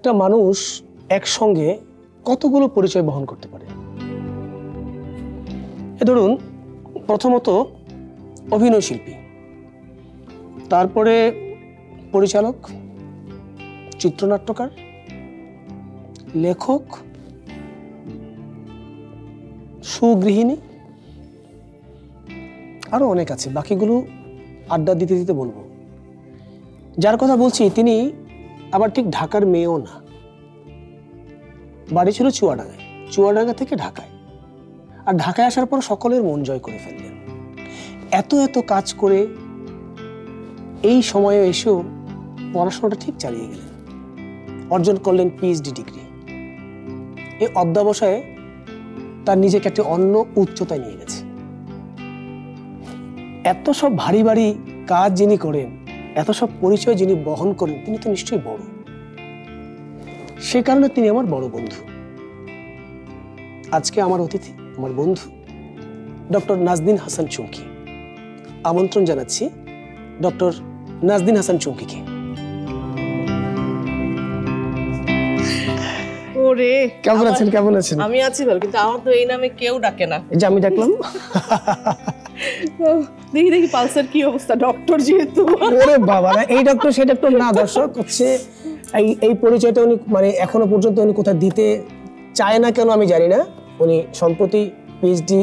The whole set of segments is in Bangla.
একটা মানুষ একসঙ্গে কতগুলো পরিচয় বহন করতে পারে? ধরুন, প্রথমত অভিনয় শিল্পী, তারপরে পরিচালক, চিত্রনাট্যকার, লেখক, সুগৃহিণী, আরো অনেক আছে, বাকিগুলো আড্ডা দিতে দিতে বলবো। যার কথা বলছি তিনি আবার ঠিক ঢাকার মেয়েও না, বাড়ি ছিল চুয়াডাঙ্গায়, চুয়াডাঙ্গা থেকে ঢাকায়, আর ঢাকায় আসার পর সকলের মন জয় করে ফেললেন। এত এত কাজ করে এই সময়ে এসেও পড়াশোনাটা ঠিক চালিয়ে গেলেন, অর্জন করলেন পিএইচডি ডিগ্রি। এই অধ্যবসায়ে তার নিজেকে একটি অন্য উচ্চতায় নিয়ে গেছে। এত সব ভারী ভারী কাজ যিনি করেন, এত সব পরিচয় যিনি বহন করেন, তিনি তো নিশ্চয়ই বড়। সে কারণে তিনি আমার বড় বন্ধু। আজকে আমার অতিথি, আমার বন্ধু ডক্টর নাজনীন হাসান চুমকি। আমন্ত্রণ জানাচ্ছি ডক্টর নাজনীন হাসান চুমকিকে। ওরে, কেমন আছেন? কেমন আছেন? আমি আছি ভালো, কিন্তু আমার তো এই নামে কেউ ডাকে না। এই যে আমি ডাকলাম। দেখি দেখি পালসের কি অবস্থা, ডক্টর যেহেতু। ওরে বাবা, না এই ডক্টর সেই ডক্টর না, দর্শক হচ্ছে এই পরিচয়টা উনি মানে এখনো পর্যন্ত উনি কোথায় দিতে চায় না কেন আমি জানি না। উনি সম্প্রতি পিএইচডি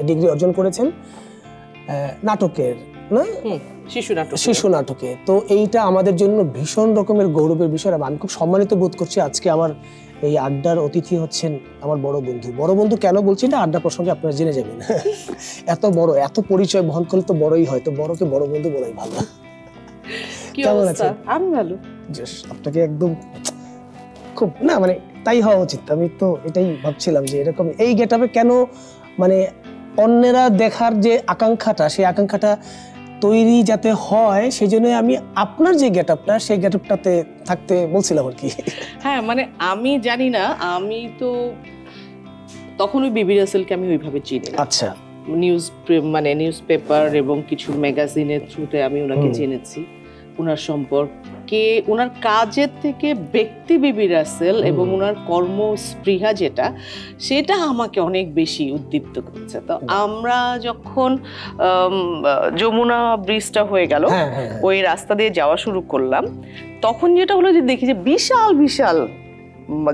ডিগ্রি অর্জন করেছেন নাটকের, না শিশু নাটকে। তো এইটা আমাদের জন্য ভীষণ রকমের গৌরবের বিষয়। আমি খুব সম্মানিত বোধ করছি আজকে আমার এই আড্ডার অতিথি হচ্ছেন আমার বড় বন্ধু। বড় বন্ধু কেন বলছি না, আড্ডা প্রসঙ্গে আপনারা জেনে যাবেন। এত বড়, এত পরিচয় বহন করলে তো বড়ই হয়, তো বড়কে বড় বন্ধু বলাই ভালো। কেমন আছেন? আমি ভালো। আপনাকে একদম খুব না মানে তাই হওয়া উচিত। আমি তো এটাই ভাবছিলাম যে এরকম এই গেটআপে কেন মানে অন্যেরা দেখার যে আকাঙ্ক্ষাটা, সেই আকাঙ্ক্ষাটা তৈরি যাতে হয়, সেই জন্য আমি আপনার যে গেটআপটা, সেই গেটআপটাতে থাকতে বলছিলাম আর কি। হ্যাঁ, মানে আমি জানি না, আমি তো তখন ওই বিবি রাসেলকে আমি ওইভাবে চিনি না। আচ্ছা, নিউজ পেপার এবং কিছু ম্যাগাজিনের থ্রুতে আমি ওনাকে জেনেছি। ওনার সম্পর্কে, ওনার কাজের থেকে ব্যক্তি বিবি রাসেল এবং ওনার কর্মস্পৃহা যেটা, সেটা আমাকে অনেক বেশি উদ্দীপ্ত করেছে। তো আমরা যখন যমুনা ব্রিজটা হয়ে গেল, ওই রাস্তা দিয়ে যাওয়া শুরু করলাম, তখন যেটা হলো যে দেখি যে বিশাল বিশাল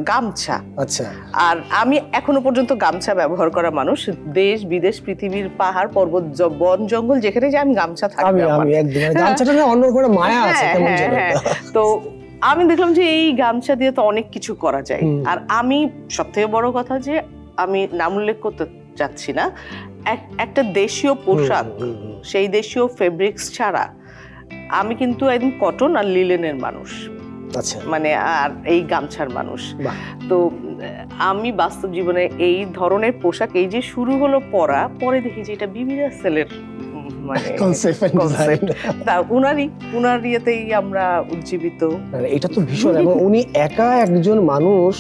গামছা। আচ্ছা, আর আমি এখনো পর্যন্ত গামছা ব্যবহার করা মানুষ। দেশ বিদেশ, পৃথিবীর পাহাড় পর্বত, বন জঙ্গল, যেখানে যে আমি গামছা থাকবে, আমি একদম গামছাটা না অন্য করে মায়া আছে কেমন জানো। তো আমি দেখলাম যে এই গামছা দিয়ে তো অনেক কিছু করা যায়। আর আমি সবথেকে বড় কথা যে আমি নাম উল্লেখ করতে চাচ্ছি না, একটা দেশীয় পোশাক, সেই দেশীয় ফেব্রিক্স ছাড়া আমি কিন্তু একদম কটন আর লিলেনের মানুষ। আচ্ছা, মানে আর এই গামছার মানুষ। তো আমি বাস্তব জীবনে এই ধরনের পোশাক এই যে শুরু হলো পরা, পরে দেখি যে এটা বিবি রাসেলের মানে কনসেপ্ট, তা উনার ইয়েতেই আমরা উজ্জীবিত। এটা তো ভীষণ। এবং উনি একা একজন মানুষ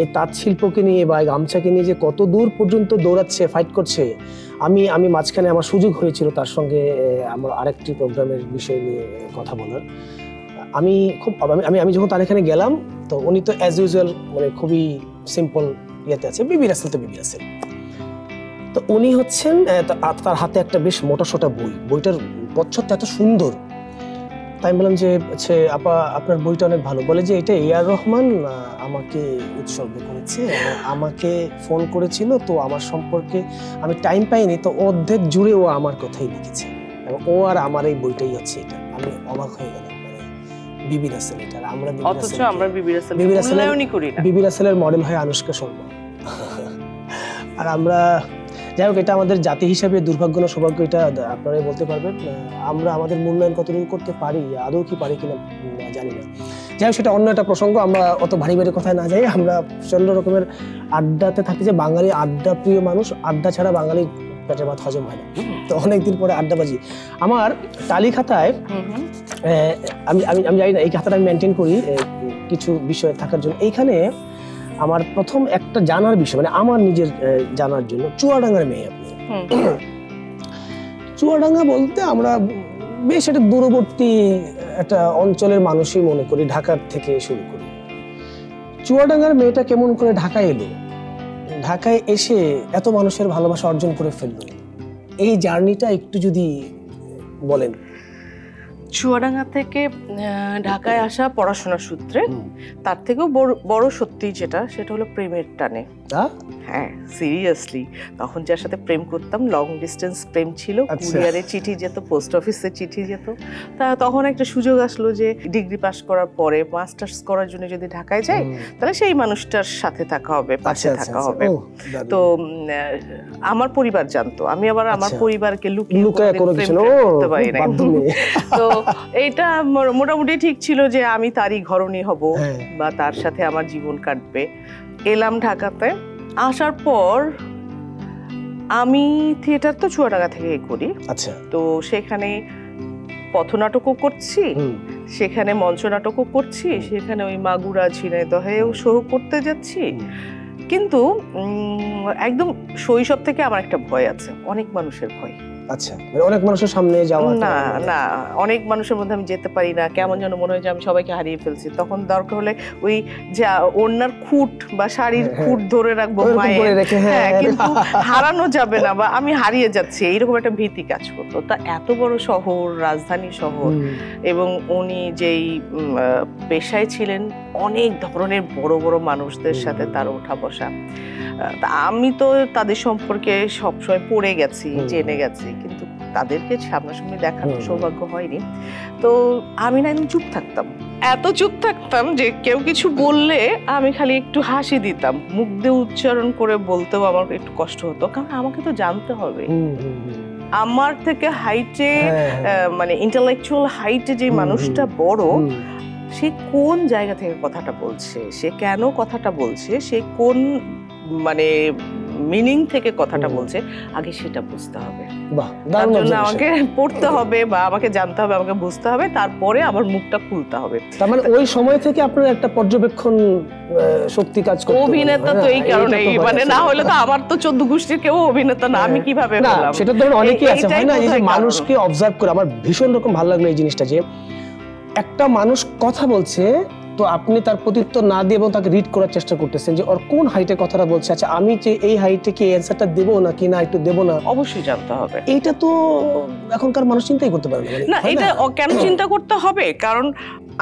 এই তাঁত শিল্পকে নিয়ে বা গামছাকে নিয়ে যে কত দূর পর্যন্ত দৌড়াচ্ছে, ফাইট করছে। আমি মাঝখানে আমার সুযোগ হয়েছিল তার সঙ্গে আমার আরেকটি প্রোগ্রামের বিষয় নিয়ে কথা বলার। আমি যখন তার এখানে গেলাম, তো উনি তো অ্যাজ ইউজুয়াল মানে খুবই সিম্পল ইয়েতে আছে, বিবি রাসেল তো বিবি রাসেল। তো উনি হচ্ছেন, তার হাতে একটা বেশ মোটাসোটা বই, বইটার প্রচ্ছদটা এত সুন্দর। তাই বললাম যে আচ্ছা আপা, আপনার বইটা অনেক ভালো। বলে যে এটা এআর রহমান আমাকে উৎসর্গ করেছে, আমাকে ফোন করেছিল, তো আমার সম্পর্কে আমি টাইম পাইনি, তো অর্ধেক জুড়ে ও আমার কথাই লিখেছে, এবং ও আর আমার এই বইটাই হচ্ছে এটা। আমি অবাক হয়ে গেলাম, বিবি রাসেল এটা, আমরা বিবি রাসেলের মডেল হয় আনুষ্কা শর্মা। আর আমরা যাই হোক, এটা আমাদের জাতি হিসাবে দুর্ভাগ্য না সৌভাগ্য, এটা আপনারাই বলতে পারবেন। আমরা আমাদের মূল্যায়ন কতটুকু করতে পারি, আদৌ কি পারি কিনা জানি না। যাই হোক, সেটা অন্য একটা প্রসঙ্গ। আমরা অত ভারী ভারী কথায় না যাই, আমরা প্রচন্ড রকমের আড্ডাতে থাকি। যে বাঙালি আড্ডা প্রিয় মানুষ, আড্ডা ছাড়া বাঙালি পেটের ভাত হজম হয় না। তো অনেকদিন পরে আড্ডাবাজি। আমার তালি খাতায় আমি জানি না, এই খাতাটা আমি মেনটেন করি কিছু বিষয় থাকার জন্য। এইখানে আমার প্রথম একটা জানার বিষয়, মানে আমার নিজের জানার জন্য, চুয়াডাঙ্গার মেয়ে আপনি। চুয়াডাঙ্গা বলতে আমরা বেশ একটা দূরবর্তী একটা অঞ্চলের মানুষই মনে করি, ঢাকার থেকে শুরু করি। চুয়াডাঙ্গার মেয়েটা কেমন করে ঢাকায় এলো, ঢাকায় এসে এত মানুষের ভালোবাসা অর্জন করে ফেললো, এই জার্নিটা একটু যদি বলেন। চুয়াডাঙ্গা থেকে ঢাকায় আসা পড়াশোনার সূত্রে, তার থেকেও বড় সত্যি যেটা, সেটা হলো প্রেমের টানে। হ্যাঁ, সিরিয়াসলি, তখন যার সাথে প্রেম করতাম লং ডিস্টেন্স প্রেম ছিল, কুরিয়ারে চিঠি যেত, পোস্ট অফিসে চিঠি যেত। তা তখন একটা সুযোগ আসলো যে ডিগ্রি পাস করার পরে মাস্টার্স করার জন্য যদি ঢাকায় যাই, তাহলে সেই মানুষটার সাথে থাকা হবে, পাশে থাকা হবে। তো আমার পরিবার জানতো, আমি আবার আমার পরিবারকে লুকিয়ে করতে পারি না। তো এইটা মোটামুটি ঠিক ছিল যে আমি তারই ঘরণী হব বা তার সাথে আমার জীবন কাটবে। এলাম ঢাকাতে, আসার পর আমি থিয়েটার তো চুয়াডাঙ্গা থেকে করি। আচ্ছা। তো সেখানে পথনাটকও করছি, সেখানে মঞ্চনাটকও করছি, সেখানে ওই মাগুরা ঝিনাইদহেও শো করতে যাচ্ছি। কিন্তু একদম শৈশব থেকে আমার একটা ভয় আছে, অনেক মানুষের ভয়। আচ্ছা, অনেক মানুষের সামনে যাওয়া? না না, অনেক মানুষের মধ্যে আমি যেতে পারি না, কেমন যেন মনে হয় যে আমি সবাইকে হারিয়ে ফেলছি। তখন দরকার হলে ওই যে ওড়নার খুঁট বা শাড়ির খুঁট ধরে রাখবো মায়ের, কিন্তু হারানো যাবে না বা আমি হারিয়ে যাচ্ছি, এইরকম একটা ভীতি কাজ করতো। তা এত বড় শহর, রাজধানী শহর, এবং উনি যেই পেশায় ছিলেন, অনেক ধরনের বড় বড় মানুষদের সাথে তার ওঠা বসা। তা আমি তো তাদের সম্পর্কে সবসময় পড়ে গেছি, জেনে গেছি, কিন্তু তাদেরকে সামনাসামনি দেখার সৌভাগ্য হয়নি। তো আমি না একদম চুপ থাকতাম, এত চুপ থাকতাম যে কেউ কিছু বললে আমি খালি একটু হাসি দিতাম, মুখ দিয়ে উচ্চারণ করে বলতেও আমার একটু কষ্ট হতো, কারণ আমাকে তো জানতে হবে আমার থেকে হাইটে, মানে ইন্টেলেকচুয়াল হাইটে যে মানুষটা বড়, সে কোন জায়গা থেকে কথাটা বলছে, সে কেন কথাটা বলছে, সে কোন মানে মিনিং থেকে কথাটা বলছে, আগে সেটা বুঝতে হবে। তার জন্য আমাকে পড়তে হবে বা আমাকে জানতে হবে, আমাকে বুঝতে হবে, তারপরে আমার মুখটা খুলতে হবে। তার মানে ওই সময় থেকে আপনার একটা পর্যবেক্ষণ শক্তি কাজ করতে। অভিনেতা তো এই কারণেই, মানে না হলে তো আমার তো 14 গোষ্ঠীর কেউ অভিনেতা না, আমি কিভাবে হলাম? সেটা ধরুন অনেকেই আছে, হয় না, এই যে মানুষকে অবজার্ভ করে আমার ভীষণ রকম ভালো লাগলো এই জিনিসটা, যে একটা মানুষ কথা বলছে তো আপনি তার প্রত্যুত্তর না দিয়ে এবং তাকে রিড করার চেষ্টা করতেছেন যে ওর কোন হাইটে কথাটা বলছে, আচ্ছা আমি যে এই হাইটে কি অ্যানসারটা দেবো নাকি না একটু দেবো না, অবশ্যই জানতে হবে। এইটা তো এখনকার মানুষ চিন্তাই করতে পারে না। এটা কেন চিন্তা করতে হবে? কারণ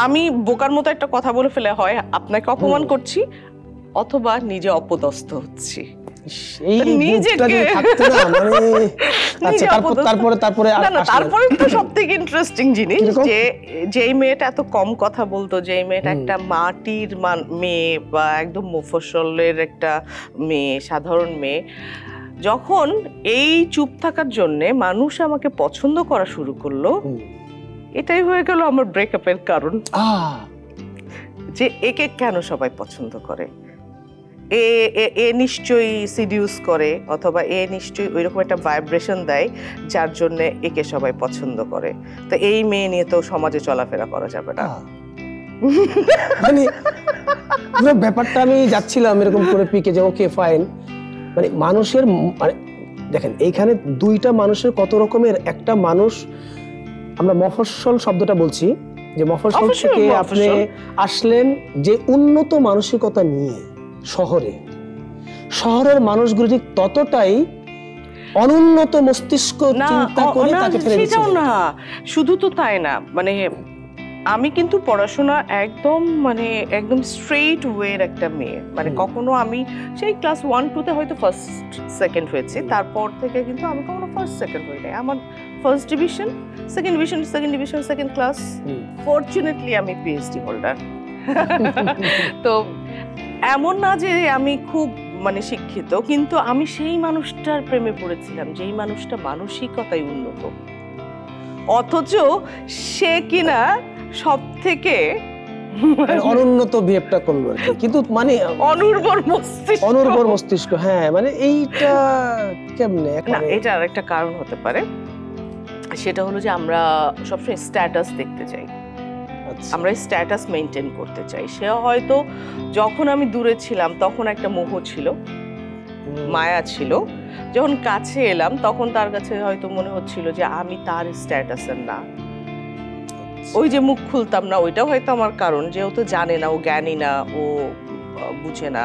আমি বোকার মতো একটা কথা বলে ফেলে হয় আপনাকে অপমান করছি, অথবা নিজে অপদস্থ হচ্ছি। তারপরে তো সবথেকে ইন্টারেস্টিং জিনিস, যে যেই মেয়েটা এত কম কথা বলতো, যেই মেয়েটা একটা মাটির মেয়ে বা একদম মফস্বলের একটা মেয়ে, সাধারণ মেয়ে, যখন এই চুপ থাকার জন্য মানুষ আমাকে পছন্দ করা শুরু করলো, এটাই হয়ে গেল আমার ব্রেকআপের কারণ। যে একে কেন সবাই পছন্দ করে, এ নিশ্চয়ই সিডিউস করে, অথবা এ নিশ্চয়ই ওইরকম একটা ভাইব্রেশন দেয় যার জন্য একে সবাই পছন্দ করে। তো এই মেয়ে নিয়ে তো সমাজে চলাফেরা করা যাবে না। মানে ব্যাপারটা আমি যাচ্ছিলাম এরকম করে পিকে যে ওকে ফাইন, মানে মানুষের, মানে দেখেন এইখানে দুইটা মানুষের কত রকমের, একটা মানুষ, আমরা মফস্বল শব্দটা বলছি, যে মফস্বল থেকে আপনি আসলেন যে উন্নত মানসিকতা নিয়ে শহরের মানুষগুলো ঠিক ততটাই অনুন্নত মস্তিষ্ক চিন্তা করে তাকে ফেলে দিচ্ছে। সেটাও না, শুধু তো তাই না, মানে আমি কিন্তু পড়াশোনা একদম স্ট্রেট ওয়ের একটা মেয়ে, মানে কখনো আমি সেই ক্লাস 1-2 হয়তো ফার্স্ট সেকেন্ড হয়েছি, তারপর থেকে কিন্তু আমি কখনো ফার্স্ট সেকেন্ড হই নাই। আমার first division, second division, second class. Fortunately আমি পিএইচডি হোল্ডার। তো এমন না যে আমি খুব মানে শিক্ষিত, কিন্তু আমি সেই মানুষটার প্রেমে পড়েছিলাম যেই মানুষটা মানসিকতায় উন্নত, অথচ সে কিনা সব থেকে অনুন্নত বিহেভটা করলো, কিন্তু মানে অনুর্বর মস্তিষ্ক। হ্যাঁ, মানে এইটা কেমনে? না, এটা আরেকটা কারণ হতে পারে, সেটা হলো যে আমরা সবসময় স্ট্যাটাস দেখতে চাই, আমরা স্ট্যাটাস মেনটেন করতে চাই। সে হয়তো যখন আমি দূরে ছিলাম তখন একটা মোহ ছিল, মায়া ছিল, যখন কাছে এলাম তখন তার কাছে হয়তো মনে হচ্ছিল যে আমি তার স্ট্যাটাসের না, ওই যে মুখ খুলতাম না, ওইটাও হয়তো আমার কারণ, যে ও তো জানে না, ও জ্ঞানী না, ও বুঝে না,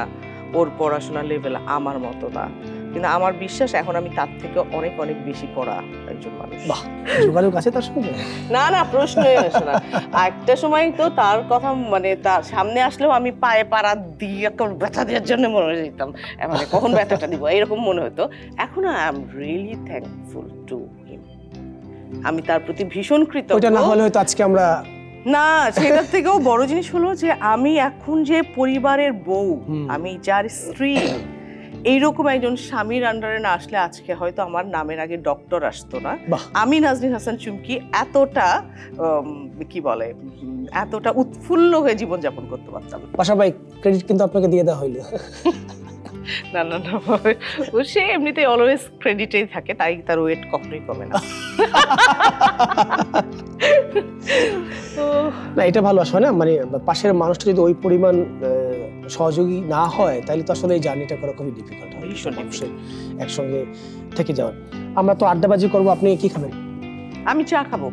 ওর পড়াশোনার লেভেল আমার মতো না, কিন্তু আমার বিশ্বাস এখন আমি তার থেকে অনেক অনেক বেশি পড়া একজন মানুষ। বাহ, যোগাযোগ আছে তার সঙ্গে? না না, প্রশ্নই আসে না। একটা সময় তো তার কথা মানে তার সামনে আসলেও আমি পায়ে পাড়া দিয়ে ব্যথা দেওয়ার জন্য মনে যেতাম, মানে কখন ব্যথাটা দিব এরকম মনে হতো। এখন I am really thankful to him, আমি তার প্রতি ভীষণ কৃতজ্ঞ। ওটা না হলে হয়তো আজকে আমরা না, সেটার থেকেও বড় জিনিস হলো যে আমি এখন যে পরিবারের বউ, আমি যার স্ত্রী, এইরকম একজন স্বামীর আন্ডারে না আসলে আজকে হয়তো আমার নামের আগে ডক্টর আসতো না। আমি নাজনীন হাসান চুমকি এতটা কি বলে এতটা উৎফুল্ল হয়ে জীবনযাপন করতে পারতাম। পাশা ভাই, ক্রেডিট কিন্তু আপনাকে দিয়ে দেওয়া হইলো। না না না, ও সে এমনিতে অলওয়েজ ক্রেডিটেই থাকে, তাই তার ওয়েট কখনোই কমে না। না, এটা ভালো আসলে না, মানে পাশের মানুষটা যদি ওই পরিমাণ সহযোগী না হয় তাহলে তো আসলে এই জার্নিটা করা খুবই ডিফিকাল্ট হয়, একসঙ্গে থেকে যাওয়া। আমরা তো আড্ডাবাজি করবো, আপনি কি খাবেন? আমি চা খাবো।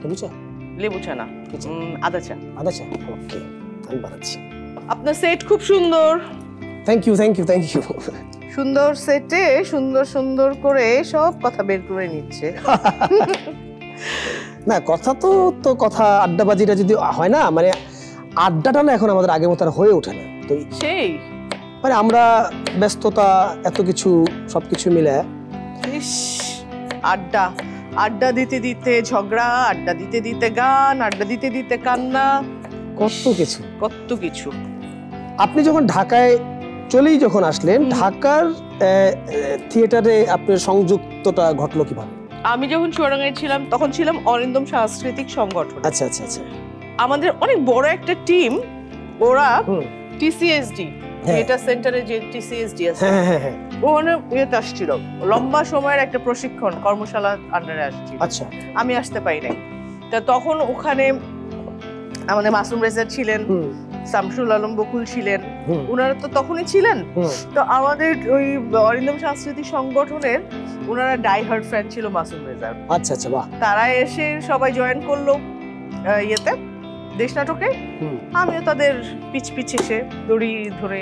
লেবু চা? লেবু চা না, আদা চা। আদা চা, ওকে, আমি বানাচ্ছি। আপনার সেট খুব সুন্দর। Thank you, thank you, thank you. সুন্দর সেটে সুন্দর সুন্দর করে সব কথা বের করে নিচ্ছে। না, কথা তো কথা, আড্ডাবাজিটা যদি হয় না, মানে আড্ডাটা না এখন আমাদের আগের মতো আর হয়ে ওঠে না। তো সেই মানে আমরা ব্যস্ততা, এত কিছু, সবকিছু মিলে আড্ডা আড্ডা দিতে দিতে ঝগড়া, আড্ডা দিতে দিতে গান, আড্ডা দিতে দিতে কান্না, কত কিছু কত কিছু। আপনি যখন ঢাকায় যখন আসলেন, ঢাকার থিয়েটারে আপনার সংযুক্তটা ঘটলো কিভাবে? আমি যখন চুয়াডাঙ্গায় ছিলাম তখন ছিলাম অরিন্দম সাংস্কৃতিক সংগঠন। আচ্ছা আচ্ছা আচ্ছা। আমাদের অনেক বড় একটা টিম, ওরা টিসিএসডি থিয়েটার সেন্টারে যে টিসিএসডি আছে, ওখানে ইয়েতে আসছিল, লম্বা সময়ের একটা প্রশিক্ষণ কর্মশালা আন্ডারে আসছিল। আচ্ছা, আমি আসতে পারি নাই। তা তখন ওখানে আমাদের মাসুম রেজা ছিলেন, শামসুল আলম বকুল ছিলেন, ওনারা তো তখনই ছিলেন। তো আমাদের ওই অরিন্দম সাংস্কৃতিক সংগঠনের ওনারা ডাইহার্ড ফ্যান ছিল মাসুম রেজার। আচ্ছা আচ্ছা, বাহ। তারা এসে সবাই জয়েন করলো ইয়েতে, দেশ নাটকে। আমিও তাদের পিছ পিছ এসে দড়ি ধরে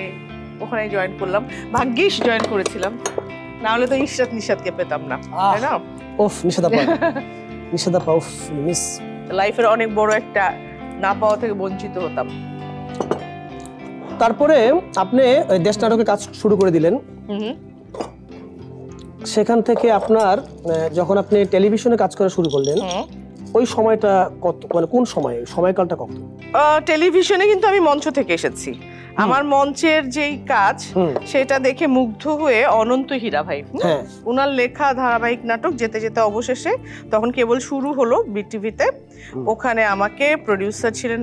ওখানে জয়েন করলাম। ভাগ্যিস জয়েন করেছিলাম, না হলে তো ইশরাত নিশাতকে পেতাম না, তাই না? ওফ, নিশাদা নিশাদা, উফ, মিস লাইফের অনেক বড় একটা না পাওয়া থেকে বঞ্চিত হতাম। তারপরে আপনি দেশ নাটকে কাজ শুরু করে দিলেন। সেখান থেকে আপনার যখন আপনি টেলিভিশনে কাজ করা শুরু করলেন, ওই সময়টা কত, মানে কোন সময়কালটা কত? টেলিভিশনে কিন্তু আমি মঞ্চ থেকে এসেছি। আমার মঞ্চের যেই কাজ সেটা দেখে মুগ্ধ হয়ে অনন্ত হীরা ভাই, ওনার লেখা ধারাবাহিক নাটক যেতে যেতে অবশেষে তখন কেবল শুরু হলো বিটিভিতে, ওখানে আমাকে প্রডিউসার ছিলেন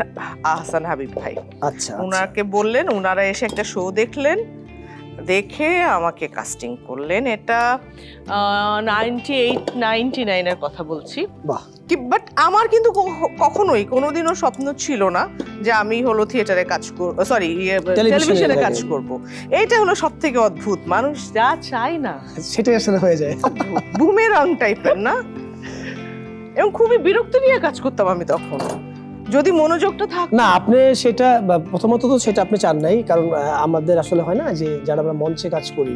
আহসান হাবিব ভাই। আচ্ছা, ওনাকে বললেন, ওনারা এসে একটা শো দেখলেন, দেখে আমাকে কাস্টিং করলেন। এটা 98-99 এর কথা বলছি। বাহ। বাট আমার কিন্তু কখনোই কোনোদিনও স্বপ্ন ছিল না যে আমি হলো থিয়েটারে কাজ করব, সরি টেলিভিশনে কাজ করব। এইটা হলো সব থেকে অদ্ভুত, মানুষ যা চায় না সেটাই আসলে হয়ে যায়, বুমেরাং টাইপের না। এবং খুবই বিরক্ত নিয়ে কাজ করতাম আমি তখন, যদি মনোযোগটা থাক না। আপনি সেটা প্রথমত তো সেটা আপনি চান নাই, কারণ আমাদের আসলে হয় না যে যারা আমরা মঞ্চে কাজ করি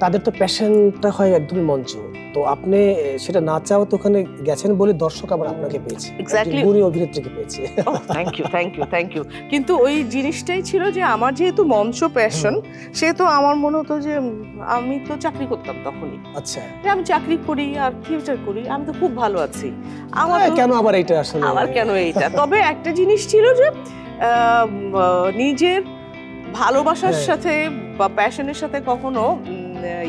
তাদের তো প্যাশনটা হয় একদমই মঞ্চ। তো আপনি সেটা না চাও তো ওখানে গেছেন বলে দর্শক আবার আপনাকে পেয়েছে, এক্স্যাক্টলি গুণী অভিনেত্রীকে পেয়েছে। Thank you, thank you, thank you. কিন্তু ওই জিনিসটাই ছিল যে আমার যেহেতু মঞ্চ প্যাশন, সেহেতু আমার মনে হতো যে আমি তো চাকরি করতাম তখনই। আচ্ছা, আমি চাকরি করি আর থিয়েটার করি, আমি তো খুব ভালো আছি, আমার কেন আবার এইটা আসলে, আমার কেন এইটা। তবে একটা জিনিস ছিল যে নিজের ভালোবাসার সাথে বা প্যাশনের সাথে কখনো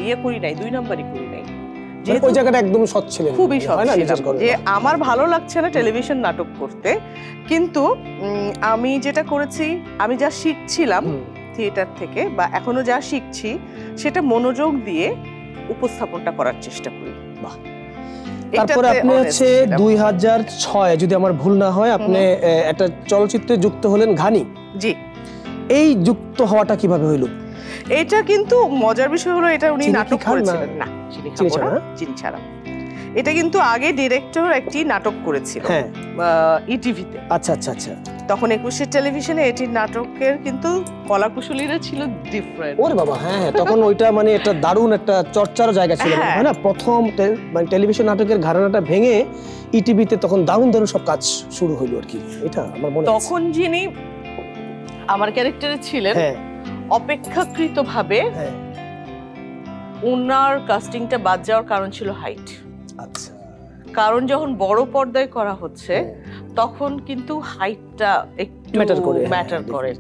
ইয়ে করি নাই, দুই নাম্বারই করি নাই। ওই জায়গাটা একদম সৎ ছিলেন, খুবই সৎ ছিলাম যে আমার ভালো লাগছে না টেলিভিশন নাটক করতে, কিন্তু আমি যেটা করেছি, আমি যা শিখছিলাম থিয়েটার থেকে বা এখনো যা শিখছি, সেটা মনোযোগ দিয়ে উপস্থাপনটা করার চেষ্টা করি। বাহ। তারপরে আপনি হচ্ছে 2006, যদি আমার ভুল না হয়, আপনি একটা চলচ্চিত্রে যুক্ত হলেন, ঘানি। জি। এই যুক্ত হওয়াটা কিভাবে হইল? এটা কিন্তু মজার বিষয় হলো, এটা উনি নাটক করেছিলেন না, চিনি ছাড়া। এটা কিন্তু আগে ডিরেক্টর একটি নাটক করেছিল হ্যাঁ ইটিভিতে। আচ্ছা আচ্ছা আচ্ছা। তখন একুশের টেলিভিশনে এটি নাটকের কিন্তু কলাকুশলীরা ছিল ডিফারেন্ট। ওরে বাবা, হ্যাঁ হ্যাঁ, তখন ওইটা মানে একটা দারুণ একটা চর্চার জায়গা ছিল, হ্যাঁ। হয় না? প্রথম মানে টেলিভিশন নাটকের ঘরানাটা ভেঙে ইটিভিতে তখন দারুণ দারুণ সব কাজ শুরু হলো আর কি, এটা আমার মনে আছে। তখন যিনি আমার ক্যারেক্টারে ছিলেন হ্যাঁ অপেক্ষাকৃতভাবে হ্যাঁ ওনার কাস্টিংটা বাদ যাওয়ার কারণ ছিল হাইট। আচ্ছা। কারণ যখন বড় পর্দায় করা হচ্ছে হ্যাঁ। তখন কিন্তু হাইটটা একটু Matter করে, হ্যাঁ, ম্যাটার করে।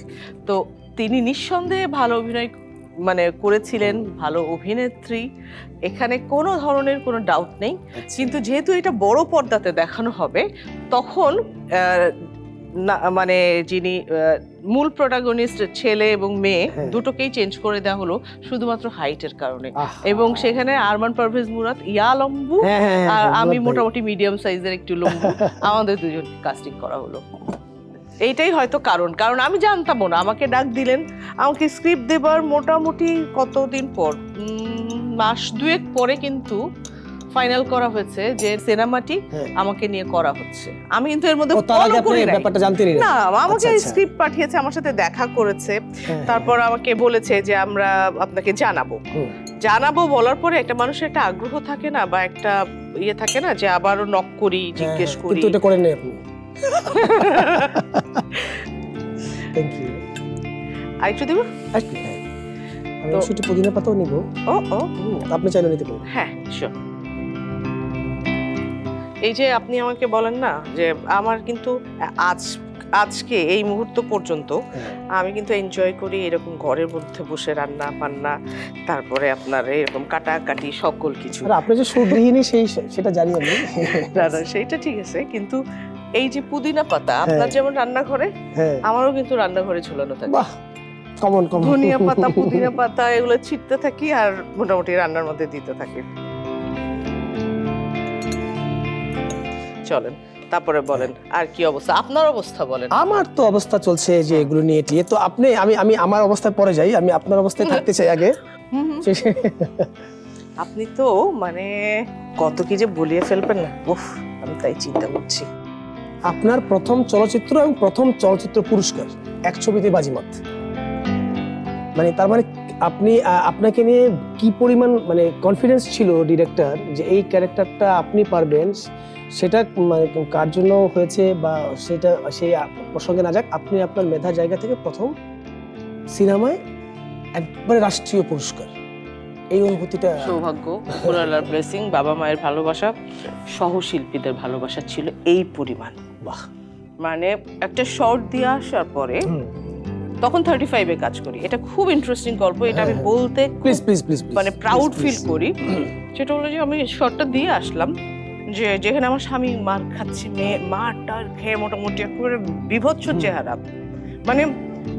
তো তিনি নিঃসন্দেহে ভালো অভিনয় মানে করেছিলেন, ভালো অভিনেত্রী, এখানে কোনো ধরনের কোনো ডাউট নেই। আচ্ছা। কিন্তু যেহেতু এটা বড় পর্দাতে দেখানো হবে তখন মানে যিনি মূল প্রোটাগনিস্ট ছেলে এবং মেয়ে হ্যাঁ। দুটোকেই চেঞ্জ করে দেওয়া হলো শুধুমাত্র হাইটের কারণে। আহা। এবং সেখানে আরমান পারভেজ মুরাদ ইয়া লম্বু, হ্যাঁ, হ্যাঁ, হ্যাঁ, আর হ্যাঁ, আমি মুরাদ ভাই। মোটামুটি মিডিয়াম সাইজের একটু লম্বু, আমাদের দুজন কাস্টিং করা হলো। এইটাই হয়তো কারণ, কারণ আমি জানতামও না। আমাকে ডাক দিলেন, আমাকে স্ক্রিপ্ট দেবার মোটামুটি কতদিন পর, মাস দুয়েক পরে কিন্তু ফাইনাল করা হয়েছে যে সিনেমাটি হ্যাঁ। আমাকে নিয়ে করা হচ্ছে। আমি কিন্তু এর মধ্যে ও, তার আগে ফলো আপনি করি নাই। ব্যাপারটা জানতেনই না? না, আমাকে আচ্ছা, আচ্ছা। স্ক্রিপ্ট পাঠিয়েছে, আমার সাথে দেখা করেছে, হ্যাঁ, তারপর আমাকে বলেছে যে আমরা আপনাকে জানাবো। হুম। জানাবো বলার পরে একটা মানুষের একটা আগ্রহ থাকে না, বা একটা ইয়ে থাকে না যে আবারও নক করি, জিজ্ঞেস হ্যাঁ, করি। কিন্তু এটা করেন নাই আপনি। Thank you. আরেকটু দেবো? আসলে হ্যাঁ, আমি তো- অবশ্যই একটু পুদিনা পাতাও নিব। ও ও আপনি চাইলে নিতে পারেন। হ্যাঁ, শিওর। এই যে আপনি আমাকে বলেন না যে আমার কিন্তু আজকে এই মুহূর্ত পর্যন্ত হ্যাঁ। আমি কিন্তু এনজয় করি এরকম ঘরের মধ্যে বসে রান্না বান্না, তারপরে আপনার এরকম কাটাকাটি সকল কিছু। আর আপনি যে সুগৃহিণী সেটা জানি আমি। দাদা সেইটা ঠিক আছে, কিন্তু এই যে পুদিনা পাতা আপনার হ্যাঁ। যেমন রান্নাঘরে, হ্যাঁ। আমারও কিন্তু রান্নাঘরে ঝুলানো থাকে। বাহ, কমন কমন। ধনিয়া পাতা, পুদিনা পাতা এগুলো ছিটতে থাকি আর মোটামুটি রান্নার মধ্যে দিতে থাকি। চলেন তারপরে বলেন আর কি অবস্থা, আপনার অবস্থা বলেন। আমার তো অবস্থা চলছে যে এগুলো নিয়ে টিয়ে, তো আপনি আমি আমার অবস্থায় পরে যাই, আমি আপনার অবস্থায় থাকতে চাই আগে। হুম হুম। আপনি তো মানে কত কি যে বলিয়ে ফেলবেন না, উফ, আমি তাই চিন্তা করছি। আপনার প্রথম চলচ্চিত্র এবং প্রথম চলচ্চিত্র পুরস্কার এক ছবিতে বাজিমাত, মানে তার মানে আপনি আপনাকে নিয়ে কি পরিমাণ মানে কনফিডেন্স ছিল ডিরেক্টর যে এই ক্যারেক্টারটা আপনি পারবেন, সেটা মানে কার জন্য হয়েছে বা সেটা সেই প্রসঙ্গে না যাক, আপনি আপনার মেধার জায়গা থেকে প্রথম সিনেমায় একবারে রাষ্ট্রীয় পুরস্কার, এই অনুভূতিটা? সৌভাগ্য, উপরওয়ালার ব্লেসিং, বাবা মায়ের ভালোবাসা, সহশিল্পীদের ভালোবাসা ছিল এই পরিমাণ। বাহ। মানে একটা শর্ট দিয়ে আসার পরে, তখন 35-এ কাজ করি, এটা খুব ইন্টারেস্টিং গল্প, এটা আমি বলতে প্লিজ প্লিজ প্লিজ মানে প্রাউড ফিল করি। সেটা হলো যে আমি শর্টটা দিয়ে আসলাম যে যেখানে আমার স্বামী মার খাচ্ছি, মেয়ে মারটার খেয়ে মোটামুটি একেবারে বিভৎস চেহারা। মানে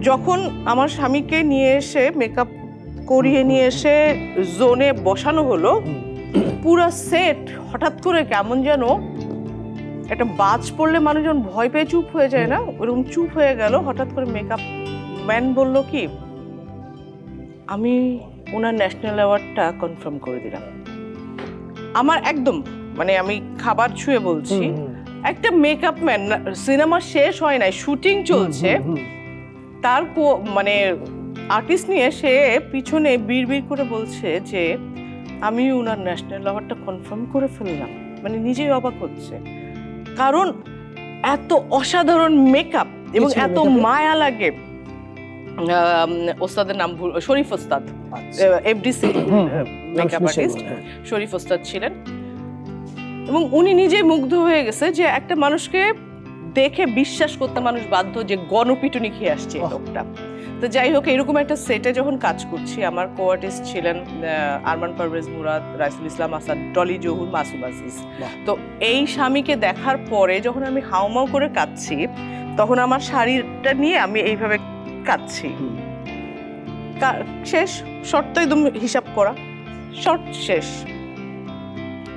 যখন আমার স্বামীকে নিয়ে এসে মেকআপ করিয়ে নিয়ে এসে জোনে বসানো হলো, পুরো সেট হঠাৎ করে কেমন যেন একটা বাজ পড়লে মানুষজন ভয় পেয়ে চুপ হয়ে যায় না, ওরকম চুপ হয়ে গেল। হঠাৎ করে মেকআপ ম্যান বলল কি, আমি ওনার ন্যাশনাল অ্যাওয়ার্ডটা কনফার্ম করে দিলাম। আমার একদম মানে আমি খাবার ছুঁয়ে বলছি, একটা মেকআপ ম্যান, সিনেমা শেষ হয় নাই, শুটিং চলছে, তার মানে আর্টিস্ট নিয়ে সে পিছনে বিড়বিড় করে বলছে যে আমি ওনার ন্যাশনাল অ্যাওয়ার্ডটা কনফার্ম করে ফেললাম। মানে নিজেই অবাক হচ্ছে, কারণ এত অসাধারণ মেকআপ এবং এত মায়া লাগে। ওস্তাদের নাম শরীফ ওস্তাদ, এফডিসি মেকআপ আর্টিস্ট শরীফ ওস্তাদ ছিলেন, এবং উনি নিজে মুগ্ধ হয়ে গেছে যে একটা মানুষকে দেখে বিশ্বাস করতে মানুষ বাধ্য যে গণপিটুনি খেয়ে আসছে এই লোকটা। তো যাই হোক, এরকম একটা সেটে যখন কাজ করছি, আমার কো আর্টিস্ট ছিলেন আরমান পারভেজ মুরাদ, রাইসুল ইসলাম আসাদ, ডলি জহুর, মাসুম আজিজ। তো এই স্বামীকে দেখার পরে যখন আমি হাউমাউ করে কাঁদছি, তখন আমার শাড়িটা নিয়ে আমি এইভাবে কাঁদছি। শেষ শর্ট তো একদম হিসাব করা, শর্ট শেষ।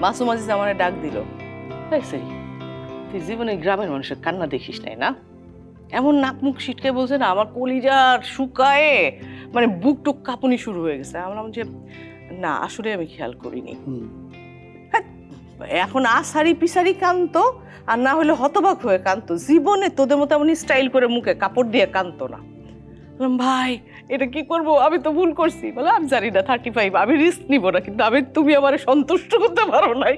মাসুম আজিজ আমার ডাক দিল, তুই জীবনে গ্রামের মানুষের কান্না দেখিস নাই না? এমন নাক মুখ ছিটকে বলছে না, আমার কলিজার শুকায়ে মানে বুক টুক কাঁপুনি শুরু হয়ে গেছে। আমি বললাম যে না, আসলে আমি খেয়াল করিনি। হ্যাঁ, এখন আসারি পিসারি কানতো, আর না হলে হতবাক হয়ে কানতো। জীবনে তোদের মতো এমন স্টাইল করে মুখে কাপড় দিয়ে কানতো না। বললাম ভাই এটা কি করব, আমি তো ভুল করছি। বলে আমি জানি না 35, আমি রিস্ক নিব না, কিন্তু তুমি আমার সন্তুষ্ট করতে পারো নাই।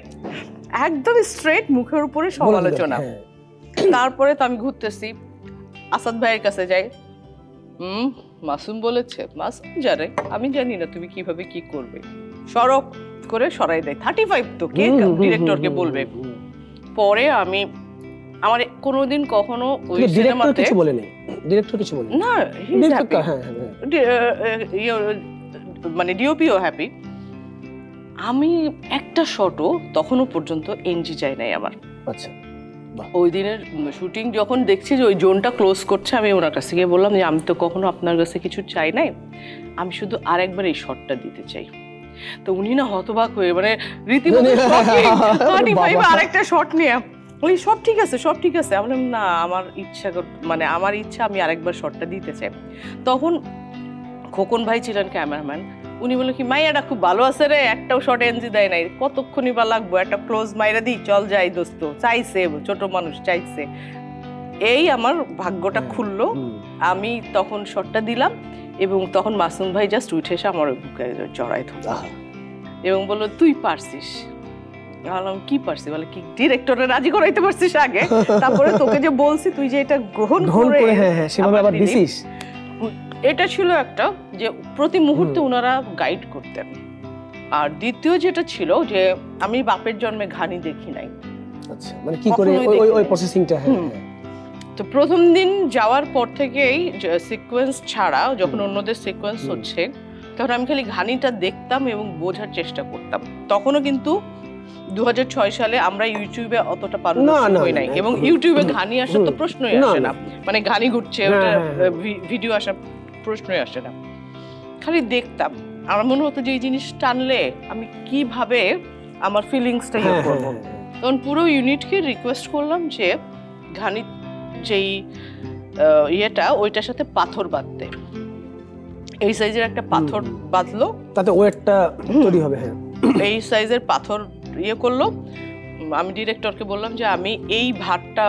একদম স্ট্রেট মুখের উপরে সমালোচনা। তারপরে তো আমি ঘুরতেছি, আসাদ ভাইয়ের কাছে যাই। মাসুম বলেছে, মাসুম জানে, আমি জানি না তুমি কিভাবে কি করবে। সরক করে সরাই দেয়। 35 তো কে ডিরেক্টরকে বলবে। পরে আমি আমার কোনোদিন কখনো ওই সিনেমাতে কিছু বলে নেই, ডিরেক্টর কিছু বলে না, মানে ডিওপিও হ্যাপি। আমি একটা শটও তখনও পর্যন্ত এনজি চাই নাই আমার। আচ্ছা, ওই দিনের শুটিং যখন দেখছি যে ওই জোনটা ক্লোজ করছে, আমি ওনার কাছে গিয়ে বললাম যে আমি তো কখনো আপনার কাছে কিছু চাই নাই, আমি শুধু আরেকবার এই শটটা দিতে চাই। তো উনি না হতবাক হয়ে মানে রীতিমতো আরেকটা শট নিয়ে ওই সব ঠিক আছে, সব ঠিক আছে। আমি বললাম না, আমার ইচ্ছা আমি আরেকবার শটটা দিতে চাই। তখন খোকন ভাই ছিলেন ক্যামেরাম্যান, উনি বললেন কি মাইয়াটা খুব ভালো আছে রে, একটাও শট এনজি দেয় নাই, কতক্ষণই বা লাগবো, একটা ক্লোজ মাইরা দিই, চল যাই দোস্ত। চাইছে, ছোট মানুষ চাইছে। এই আমার ভাগ্যটা খুললো। আমি তখন শটটা দিলাম এবং তখন মাসুম ভাই জাস্ট উঠে এসে আমার বুকে জড়াই ধরল এবং বললো তুই পারছিস। বললাম কি পারছি? বলে কি ডিরেক্টরে রাজি করাইতে পারছিস আগে, তারপরে তোকে যে বলছি তুই যে এটা গ্রহণ করে সেভাবে আবার দিছিস। এটা ছিল একটা যে প্রতি মুহূর্তে ওনারা গাইড করতেন। আর দ্বিতীয় যেটা ছিল যে আমি বাপের জন্মে ঘানি দেখি নাই। আচ্ছা, মানে কি করে ওই প্রসেসিংটা? তো প্রথম দিন যাওয়ার পর থেকেই সিকোয়েন্স ছাড়া যখন অন্যদের সিকোয়েন্স হচ্ছে তখন আমি খালি ঘানিটা দেখতাম এবং বোঝার চেষ্টা করতাম। তখনও কিন্তু 2006 সালে আমরা ইউটিউবে অতটা পারদর্শী হই নাই এবং ইউটিউবে ঘানি আসার তো প্রশ্নই আসে না, মানে ঘানি ঘুরছে ওটা ভিডিও আসার প্রশ্নই আসে না। খালি দেখতাম, আমার মনে হতো যে এই জিনিস টানলে আমি কিভাবে আমার ফিলিংসটা ইয়ে করব। তখন পুরো ইউনিটকে রিকোয়েস্ট করলাম যে ঘানি যেই ইয়েটা ওইটার সাথে পাথর বাঁধতে। এই সাইজের একটা পাথর বাঁধলো, তাতে ওয়েটটা তৈরি হবে। এই সাইজের পাথর ইয়ে করলো। আমি ডিরেক্টরকে বললাম যে আমি এই ভারটা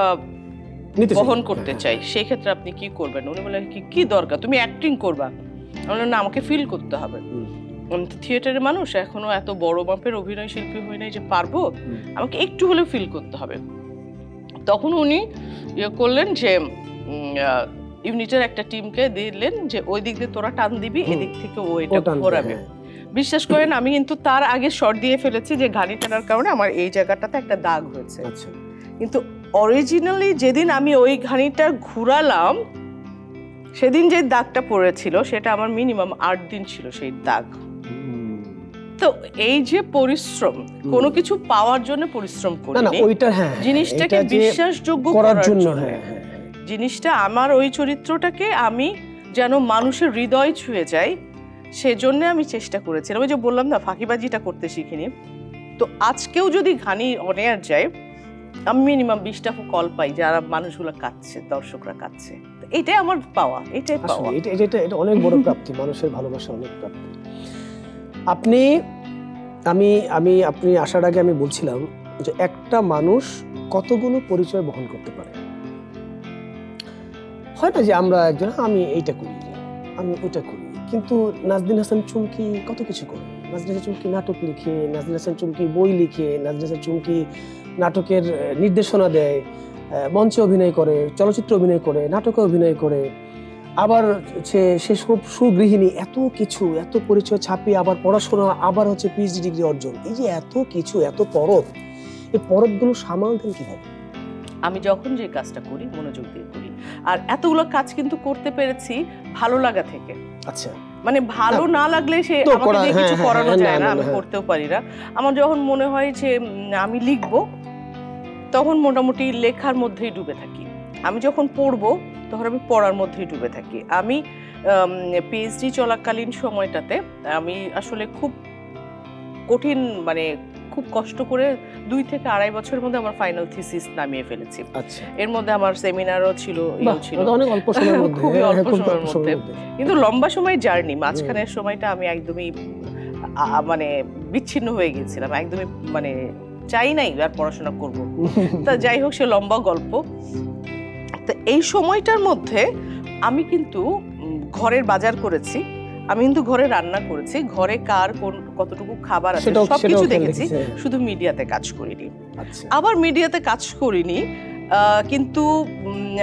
বহন করতে চাই, সেই ক্ষেত্রে আপনি কি করবেন? উনি বললেন কি দরকার, তুমি অ্যাক্টিং করবা? আমি বললাম না, আমাকে ফিল করতে হবে। থিয়েটারের মানুষ, এখনো এত বড় মাপের অভিনয় শিল্পী হই নাই যে পারবো, আমাকে একটু হলেও ফিল করতে হবে। তখন উনি ইয়ে করলেন যে ইউনিটের একটা টিমকে দিলেন যে ওই দিক দিয়ে তোরা টান দিবি, এদিক থেকে ও এটা ঘোরাবে। বিশ্বাস করেন আমি কিন্তু তার আগে শর্ট দিয়ে ফেলেছি যে ঘানি টানার কারণে আমার এই জায়গাটাতে একটা দাগ হয়েছে। কিন্তু অরিজিনালি যেদিন আমি ওই ঘানিটা ঘুরালাম সেদিন যে দাগটা পড়েছিল সেটা আমার মিনিমাম 8 দিন ছিল সেই দাগ। তো এই যে পরিশ্রম, কোনো কিছু পাওয়ার জন্য পরিশ্রম করিনি, জিনিসটাকে বিশ্বাসযোগ্য করার জন্য। জিনিসটা আমার ওই চরিত্রটাকে আমি যেন মানুষের হৃদয় ছুঁয়ে যাই সেজন্য আমি চেষ্টা করেছিলাম। ওই যে বললাম না, ফাঁকিবাজিটা করতে শিখিনি। তো আজকেও যদি ঘানি অনেয়ার যায় আমি মিনিমাম 20টা কল পাই যারা মানুষগুলো কাঁদছে, দর্শকরা কাঁদছে। এটাই আমার পাওয়া, এটাই পাওয়া। এটা অনেক বড় প্রাপ্তি, মানুষের ভালোবাসা অনেক প্রাপ্তি। আপনি আসার আগে আমি বলছিলাম যে একটা মানুষ কতগুলো পরিচয় বহন করতে পারে। হয় না যে আমরা একজন আমি এইটা করি, আমি ওইটা করি, কিন্তু নাজনীন হাসান চুমকি কত কিছু করে। নাজনীন হাসান চুমকি নাটক লিখে, নাজনীন হাসান চুমকি বই লিখে, নাজনীন হাসান চুমকি নাটকের নির্দেশনা দেয়, মঞ্চে অভিনয় করে, চলচ্চিত্রে অভিনয় করে, নাটকে অভিনয় করে, আবার সে সব সুগৃহিণী, এত কিছু, এত পরিচয় ছাপিয়ে আবার পড়াশোনা, আবার হচ্ছে পিএইচডি ডিগ্রি অর্জন। এই যে এত কিছু, এত পরব, এই পরবগুলো সামাল দেন কিভাবে? আমি যখন যে কাজটা করি মনোযোগ দিয়ে করি, আর এতগুলো কাজ কিন্তু করতে পেরেছি ভালো লাগা থেকে। আচ্ছা, মানে ভালো না লাগলে সে আমাকে দিয়ে কিছু করানো যায় না, আমি করতেও পারি না। আমার যখন মনে হয় যে আমি লিখবো তখন মোটামুটি লেখার মধ্যেই ডুবে থাকি। আমি যখন পড়বো তখন আমি পড়ার মধ্যেই ডুবে থাকি। আমি পিএইচডি চলাকালীন সময়টাতে আমি আসলে খুব কঠিন, মানে খুব কষ্ট করে 2 থেকে 2.5 বছরের মধ্যে আমার ফাইনাল থিসিস নামিয়ে ফেলেছি। আচ্ছা, এর মধ্যে আমার সেমিনারও ছিল, অনেক অল্প সময়ের মধ্যে, খুবই অল্প সময়ের মধ্যে, কিন্তু লম্বা সময় জার্নি। মাঝখানের সময়টা আমি একদমই মানে বিচ্ছিন্ন হয়ে গিয়েছিলাম, একদমই মানে চাই নাই আর পড়াশোনা করব। তা যাই হোক, সে লম্বা গল্প। তো এই সময়টার মধ্যে আমি কিন্তু ঘরের বাজার করেছি, আমি কিন্তু ঘরে রান্না করেছি, ঘরে কার কোন কতটুকু খাবার আছে সবকিছু দেখেছি, শুধু মিডিয়াতে কাজ করিনি। আবার মিডিয়াতে কাজ করিনি, কিন্তু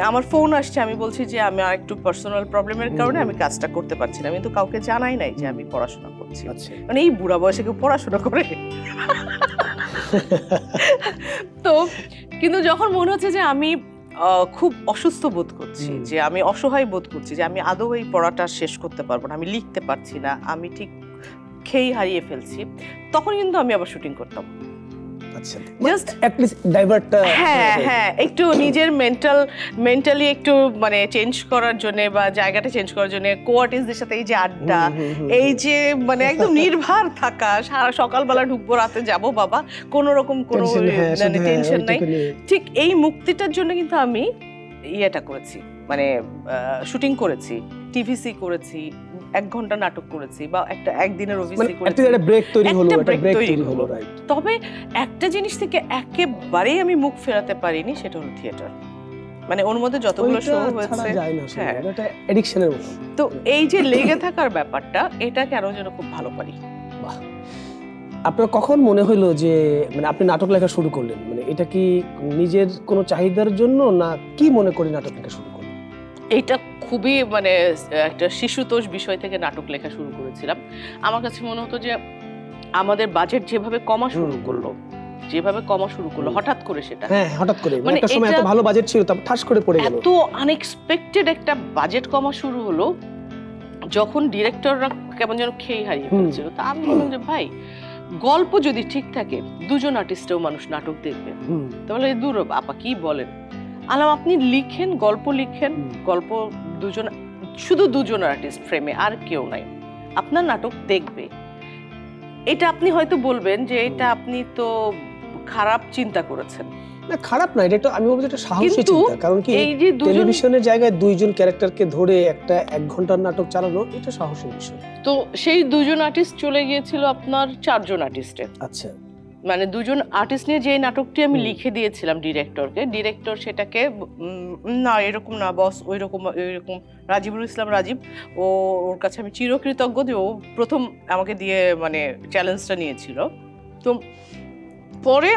আমার ফোন আসছে, আমি বলছি যে আমি আর একটু পার্সোনাল প্রবলেমের কারণে আমি কাজটা করতে পারছি না, কিন্তু কাউকে জানাই নাই যে আমি পড়াশোনা করছি। মানে এই বুড়া বয়সে কেউ পড়াশোনা করে? তো কিন্তু যখন মনে হচ্ছে যে আমি খুব অসুস্থ বোধ করছি, যে আমি অসহায় বোধ করছি, যে আমি আদৌ এই পড়াটা শেষ করতে পারবো না, আমি লিখতে পারছি না, আমি ঠিক খেই হারিয়ে ফেলছি, তখন কিন্তু আমি আবার শুটিং করতাম। আচ্ছা, জাস্ট অ্যাট লিস্ট ডাইভার্টটা, হ্যাঁ একটু নিজের মেন্টালি একটু মানে চেঞ্জ করার জন্য বা জায়গাটা চেঞ্জ করার জন্য, কোয়ার্টিসদের সাথে এই যে আড্ডা, এই যে মানে একদম নির্ভর থাকা, সারা সকালবেলা ঢুকবো রাতে যাব, বাবা কোনো রকম কোনো মানে টেনশন নাই, ঠিক এই মুক্তিটার জন্য কিন্তু আমি ইয়েটা করেছি, মানে শুটিং করেছি, টিভিসি করেছি, 1 ঘন্টা নাটক করেছি, বা একদিনের ওভিসি করেছি, একটা ব্রেক তৈরি হলো। তবে একটা জিনিস থেকে একেবারেই আমি মুখ ফেরাতে পারিনি, সেটা হলো থিয়েটার। মানে ওর মধ্যে যতগুলো শো হয়েছে, এটা অ্যাডিকশনের মতো। তো এই যে লেগে থাকার ব্যাপারটা, এটা কেন যেন খুব ভালো পারি। বাহ, আপনার কখন মনে হলো যে মানে আপনি নাটক লেখা শুরু করলেন? মানে এটা কি নিজের কোনো চাহিদার জন্য, না কি মনে করে নাটক লেখা শুরু করলেন? এইটা খুবই মানে একটা শিশুতোষ বিষয় থেকে নাটক লেখা শুরু করেছিলাম। আমার কাছে মনে হতো যে আমাদের বাজেট যেভাবে কমা শুরু করলো হঠাৎ করে, সেটা হঠাৎ করে, মানে একটা সময় এত ভালো বাজেট ছিল, তারপর ঠাস করে পড়ে গেল। এত আনএক্সপেক্টেড একটা বাজেট কমা শুরু হলো, যখন ডিরেক্টররা কেমন যেন খেই হারিয়ে ফেলছিল। তা আমি বললাম যে ভাই, গল্প যদি ঠিক থাকে, 2 জন আর্টিস্টেও মানুষ নাটক দেখবে, তাহলে দূর আপা কি বলেন, আলাম আপনি লিখেন, গল্প লিখেন, গল্প শুধু 2 জন আর্টিস্ট ফ্রেমে, আর কেউ নাই, আপনার নাটক দেখবে। এটা আপনি হয়তো বলবেন যে এটা আপনি তো খারাপ চিন্তা করেছেন। না, খারাপ না, এটা আমি বলবো এটা সাহসী চিন্তা। কারণ কি, এই যে টেলিভিশনের জায়গায় 2 জন ক্যারেক্টারকে ধরে একটা 1 ঘন্টার নাটক চালানো, এটা সাহসী বিষয়। তো সেই 2 জন আর্টিস্ট চলে গিয়েছিল আপনার 4 জন আর্টিস্টে। আচ্ছা, মানে 2 জন আর্টিস্ট নিয়ে যে নাটকটি আমি লিখে দিয়েছিলাম ডিরেক্টরকে, ডিরেক্টর সেটাকে না এরকম না বস, ওইরকম রাজিবুল ইসলাম রাজীব, ওর কাছে আমি চিরকৃতজ্ঞ যে ও প্রথম আমাকে দিয়ে মানে চ্যালেঞ্জটা নিয়েছিল। তো পরে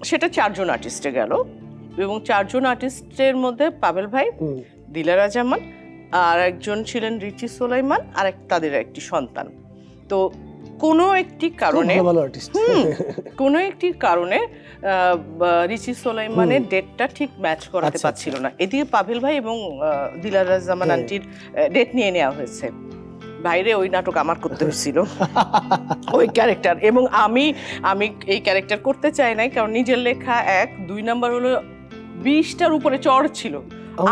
সেটা 4 জন আর্টিস্টে গেল, এবং 4 জন আর্টিস্টের মধ্যে পাবেল ভাই, দিলারা জামান, আর একজন ছিলেন রিচি সোলাইমান, আর তাদের একটি সন্তান। তো কোনো একটি কারণে রিচি সোলাইমানের ডেটটা ঠিক ম্যাচ করাতে পারছিল না। এদিকে পাভেল ভাই এবং দিলারা জামান আন্টির ডেট নিয়ে নেওয়া হয়েছে। বাইরে ওই নাটক আমার করতে হয়েছিল, ওই ক্যারেক্টার, এবং আমি এই ক্যারেক্টার করতে চাই নাই, কারণ নিজের লেখা 1, 2 নাম্বার হলো 20টার উপরে চড় ছিল।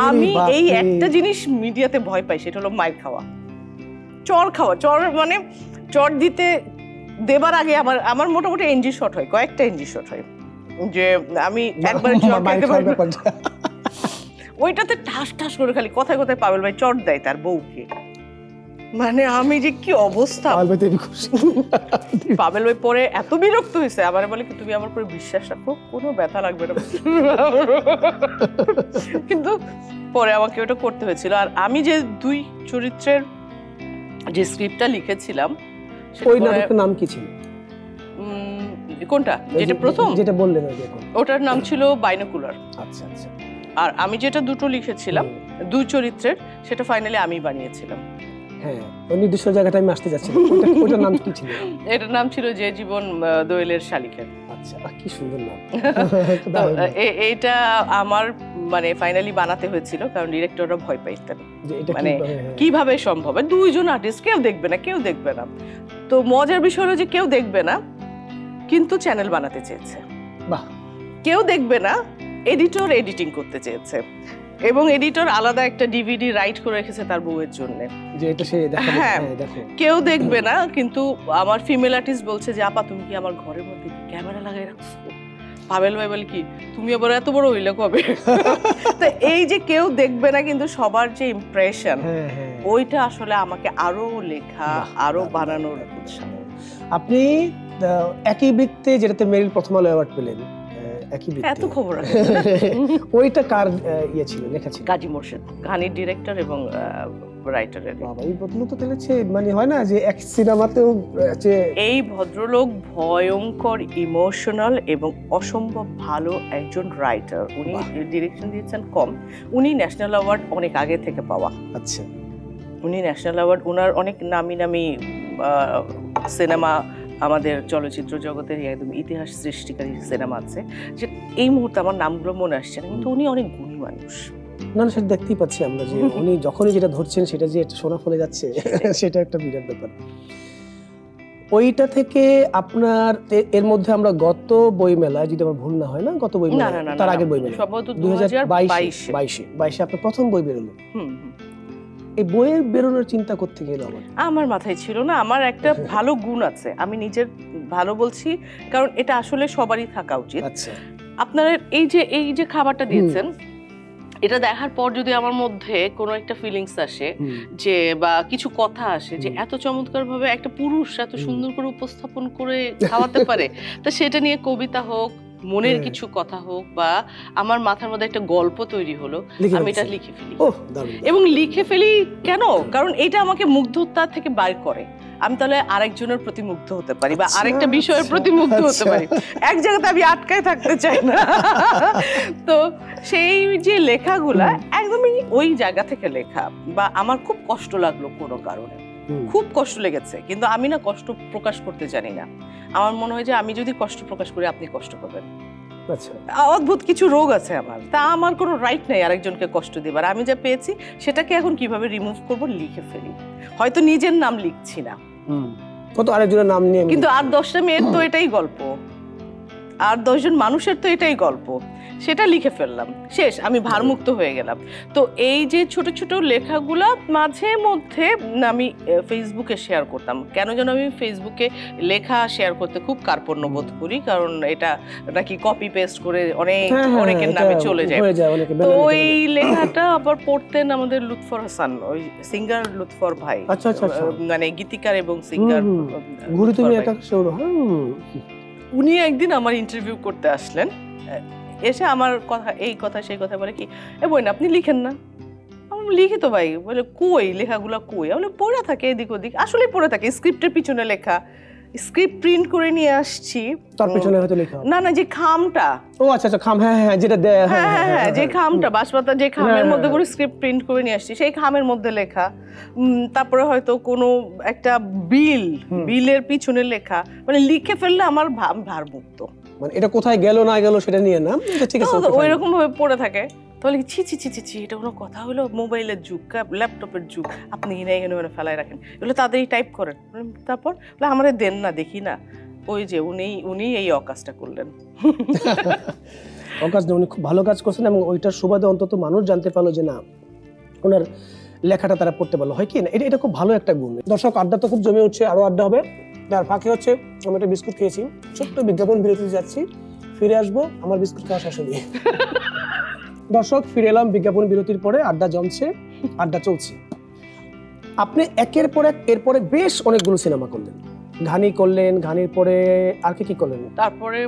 আমি এই একটা জিনিস মিডিয়াতে ভয় পাই, সেটা হলো মাইর খাওয়া, চড় মানে চট দিতে দেবার আগে আমার মোটামুটি এনজি শট হয়, কয়েকটা এনজি শট হয়, যে আমি একবার ওইটাতে ঠাস ঠাস করে খালি কথায় কথায় পাবেল ভাই চট দেয় তার বউকে। মানে আমি যে কি অবস্থা, পাবেল ভাই পরে এত বিরক্ত হয়েছে, আবার বলে কি তুমি আমার পরে বিশ্বাস রাখো, কোনো ব্যথা লাগবে না। কিন্তু পরে আমাকে ওটা করতে হয়েছিল। আর আমি যে 2 চরিত্রের যে স্ক্রিপ্টটা লিখেছিলাম, ওই নাটকের নাম কি ছিল? কোনটা? যেটা প্রথম যেটা বললেন আগে, ওটার নাম ছিল বাইনোকুলার। আচ্ছা আচ্ছা। আর আমি যেটা 2টো লিখেছিলাম 2 চরিত্রের, সেটা ফাইনালি আমি বানিয়েছিলাম। হ্যাঁ, ওই নির্দিষ্ট জায়গাটা আমি আসতে যাচ্ছিলাম। ওটার নাম কি ছিল? এটার নাম ছিল যে জীবন দোয়েলের শালিকের। আচ্ছা, কি সুন্দর নাম। তো এটা আমার মানে ফাইনালি বানাতে হয়েছিল, কারণ ডিরেক্টররা ভয় পাইতেন মানে কিভাবে সম্ভব, 2 জন আর্টিস্ট, কেউ দেখবে না। তো মজার বিষয় হলো যে কেউ দেখবে না, কিন্তু চ্যানেল বানাতে চেয়েছে। বাহ। কেউ দেখবে না, এডিটর এডিটিং করতে চেয়েছে, এবং এডিটর আলাদা একটা ডিভিডি রাইট করে রেখেছে তার বউয়ের জন্য, যে এটা সে দেখাবে। হ্যাঁ, কেউ দেখবে না, কিন্তু আমার ফিমেল আর্টিস্ট বলছে যে আপা তুমি কি আমার ঘরের মধ্যে ক্যামেরা লাগাই রাখছো? পাবেল ভাই বলে কি তুমি আবার এত বড় হইলে কবে? তো এই যে কেউ দেখবে না, কিন্তু সবার যে ইমপ্রেশন, ওইটা আসলে আমাকে আরো লেখা, আরো বানানোর উৎসাহ। আপনি একই বৃত্তে যেটাতে মেরিল প্রথম আলো অ্যাওয়ার্ড পেলেন, একই বৃত্তে এত খবর আছে। ওইটা কার ইয়ে ছিল, লেখা ছিল? কাজী মোর্শেদ, গানের ডিরেক্টর এবং রাইটারের। বাবা, এই ভদ্রলোক তো তেলেছে, মানে হয় না যে এক সিনেমাতেও যে এই ভদ্রলোক ভয়ঙ্কর ইমোশনাল এবং অসম্ভব ভালো একজন রাইটার। উনি ডিরেকশন দিয়েছেন কম, উনি ন্যাশনাল অ্যাওয়ার্ড অনেক আগে থেকে পাওয়া। আচ্ছা, উনি ন্যাশনাল অ্যাওয়ার্ড, ওনার অনেক নামি নামি সিনেমা আমাদের চলচ্চিত্র জগতের একদম ইতিহাস সৃষ্টিকারী সিনেমা আছে, যে এই মুহূর্তে আমার নামগুলো মনে আসছে না, কিন্তু উনি অনেক গুণী মানুষ। না না, সেটা দেখতেই পাচ্ছি আমরা যে উনি যখনই যেটা ধরছেন সেটা যে একটা সোনা ফলে যাচ্ছে, সেটা একটা বিরাট ব্যাপার। ওইটা থেকে আপনার এর মধ্যে আমরা গত বইমেলায়, যদি আমার ভুল না হয়, না গত বইমেলা, তার আগের বইমেলা সম্ভবত 2022 আপনার প্রথম বই বেরোলো। এই বইয়ের বেরোনোর চিন্তা কোত্থেকে এলো? আমার মাথায় ছিল না। আমার একটা ভালো গুণ আছে, আমি নিজের ভালো বলছি, কারণ এটা আসলে সবারই থাকা উচিত। আচ্ছা, আপনার এই যে খাবারটা দিয়েছেন, এটা দেখার পর যদি আমার মধ্যে কোনো একটা ফিলিংস আসে, যে বা কিছু কথা আসে, যে এত চমৎকার ভাবে একটা পুরুষ এত সুন্দর করে উপস্থাপন করে খাওয়াতে পারে, তা সেটা নিয়ে কবিতা হোক, মনের কিছু কথা হোক, বা আমার মাথার মধ্যে একটা গল্প তৈরি হলো, আমি এটা লিখে ফেলি। এবং লিখে ফেলি কেন? কারণ এটা আমাকে মুগ্ধতা থেকে বাইর করে। আমি তাহলে আরেকজনের প্রতি মুগ্ধ হতে পারি, বা আরেকটা বিষয়ের প্রতি মুগ্ধ হতে পারি। এক জায়গাতে আমি আটকায় থাকতে চাই না। তো সেই যে লেখাগুলা একদমই ওই জায়গা থেকে লেখা। বা আমার খুব কষ্ট লাগলো কোনো কারণে, খুব কষ্ট লেগেছে, কিন্তু আমি না কষ্ট প্রকাশ করতে জানি না। আমার মনে হয় যে আমি যদি কষ্ট প্রকাশ করি, আপনি কষ্ট পাবেন। অদ্ভুত কিছু রোগ আছে আমার, তা আমার কোনো রাইট নেই আরেকজনকে কষ্ট দেবার। আমি যা পেয়েছি সেটাকে এখন কিভাবে রিমুভ করব, লিখে ফেলি। হয়তো নিজের নাম লিখছি না, কত আরেকজনের নাম নিয়ে, কিন্তু আর 10টা মেয়ের তো এটাই গল্প, আর 10 জন মানুষের তো এটাই গল্প, সেটা লিখে ফেললাম, শেষ, আমি ভারমুক্ত হয়ে গেলাম। তো এই যে ছোট ছোট লেখাগুলা মাঝে মধ্যে আমি ফেসবুকে শেয়ার করতাম। কেন যেন আমি ফেসবুকে লেখা শেয়ার করতে খুব কার্পণ্য বোধ করি, কারণ এটা নাকি কপি পেস্ট করে অনেকের নামে চলে যায়। তো এই লেখাটা আবার পড়তেন আমাদের লুৎফর হাসান, ওই সিঙ্গার লুৎফর ভাই, মানে গীতিকার এবং সিঙ্গার। উনি একদিন আমার ইন্টারভিউ করতে আসলেন, এসে আমার কথা এই কথা সেই কথা বলে, কি এ বই না আপনি লিখেন না? আমি লিখি তো ভাই। বলে কই লেখাগুলো কই? বলে পড়ে থাকে এদিক ওদিক। আসলে পড়ে থাকে, স্ক্রিপ্টের পিছনে লেখা, স্ক্রিপ্ট প্রিন্ট করে নিয়ে আসছি, তার পিছনে হয়তো লেখা। না না, যে খামটা, ও আচ্ছা আচ্ছা, খাম, হ্যাঁ হ্যাঁ, যেটা হ্যাঁ, যে খামটা বাঁশপাতা, যে খামের মধ্যে করে স্ক্রিপ্ট প্রিন্ট করে নিয়ে আসছি, সেই খামের মধ্যে লেখা। তারপরে হয়তো কোনো একটা বিলের পিছনে লেখা, মানে লিখে ফেললে আমার ভারমুক্ত। মানে এটা কোথায় গেল না গেল সেটা নিয়ে না, ঠিক আছে, ওই রকম ভাবে পড়ে থাকে। তাহলে ছি ছি ছি ছি, এটা কোনো কথা হলো? মোবাইলের যুগ, ল্যাপটপের যুগ, আপনি এখানে ফেলায় রাখেন, এগুলো তাড়াতাড়ি টাইপ করেন। তারপর আমাদের দেন না, দেখি না। ওই যে উনি এই অকাজটা করলেন। অকাজ না, উনি খুব ভালো কাজ করছেন, এবং ওইটার সুবাদে অন্তত মানুষ জানতে পারলো যে না, ওনার লেখাটা তারা পড়তে পারলো, হয় কি না, এটা খুব ভালো একটা গুণ। দর্শক, আড্ডা তো খুব জমে উঠছে, আরো আড্ডা হবে। তার ফাঁকে হচ্ছে আমি একটা বিস্কুট খেয়েছি, ছোট্ট বিজ্ঞাপন বিরতিতে যাচ্ছি, ফিরে আসবো আমার বিস্কুট খাওয়া শেষ হয়ে। দর্শক, ফিরে এলাম বিজ্ঞাপন বিরতির পরে। আড্ডা জমছে, আড্ডা চলছে। আপনি একের পর এক এরপরে বেশ অনেকগুলো সিনেমা করলেন, ঘানি করলেন, ঘানির পরে আর কি করলেন? তারপরে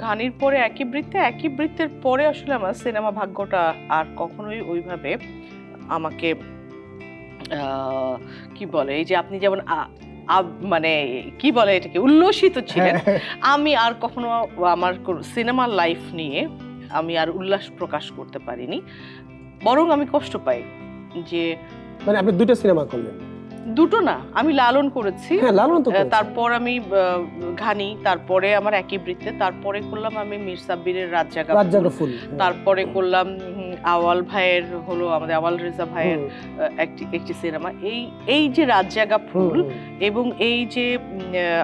ঘানির পরে একই বৃত্তের পরে আসলে আমার সিনেমা ভাগ্যটা আর কখনোই ওইভাবে আমাকে কি বলে, এই যে আপনি যেমন মানে কি বলে এটাকে, উল্লসিত ছিলেন, আমি আর কখনো আমার সিনেমা লাইফ নিয়ে আমি আর উল্লাস প্রকাশ করতে পারিনি, বরং আমি কষ্ট পাই। যে মানে আপনি দুটো সিনেমা করলেন? দুটো না, আমি লালন করেছি, তারপর আমি ঘানি, তারপরে আমার একই বৃত্তে, তারপরে করলাম আমি মীর সাব্বিরের রাত জাগা ফুল, তারপরে করলাম আওয়াল ভাইয়ের, হলো আমাদের আওয়াল রেজা ভাইয়ের একটি সিনেমা, এই যে রাত জাগা ফুল, এবং এই যে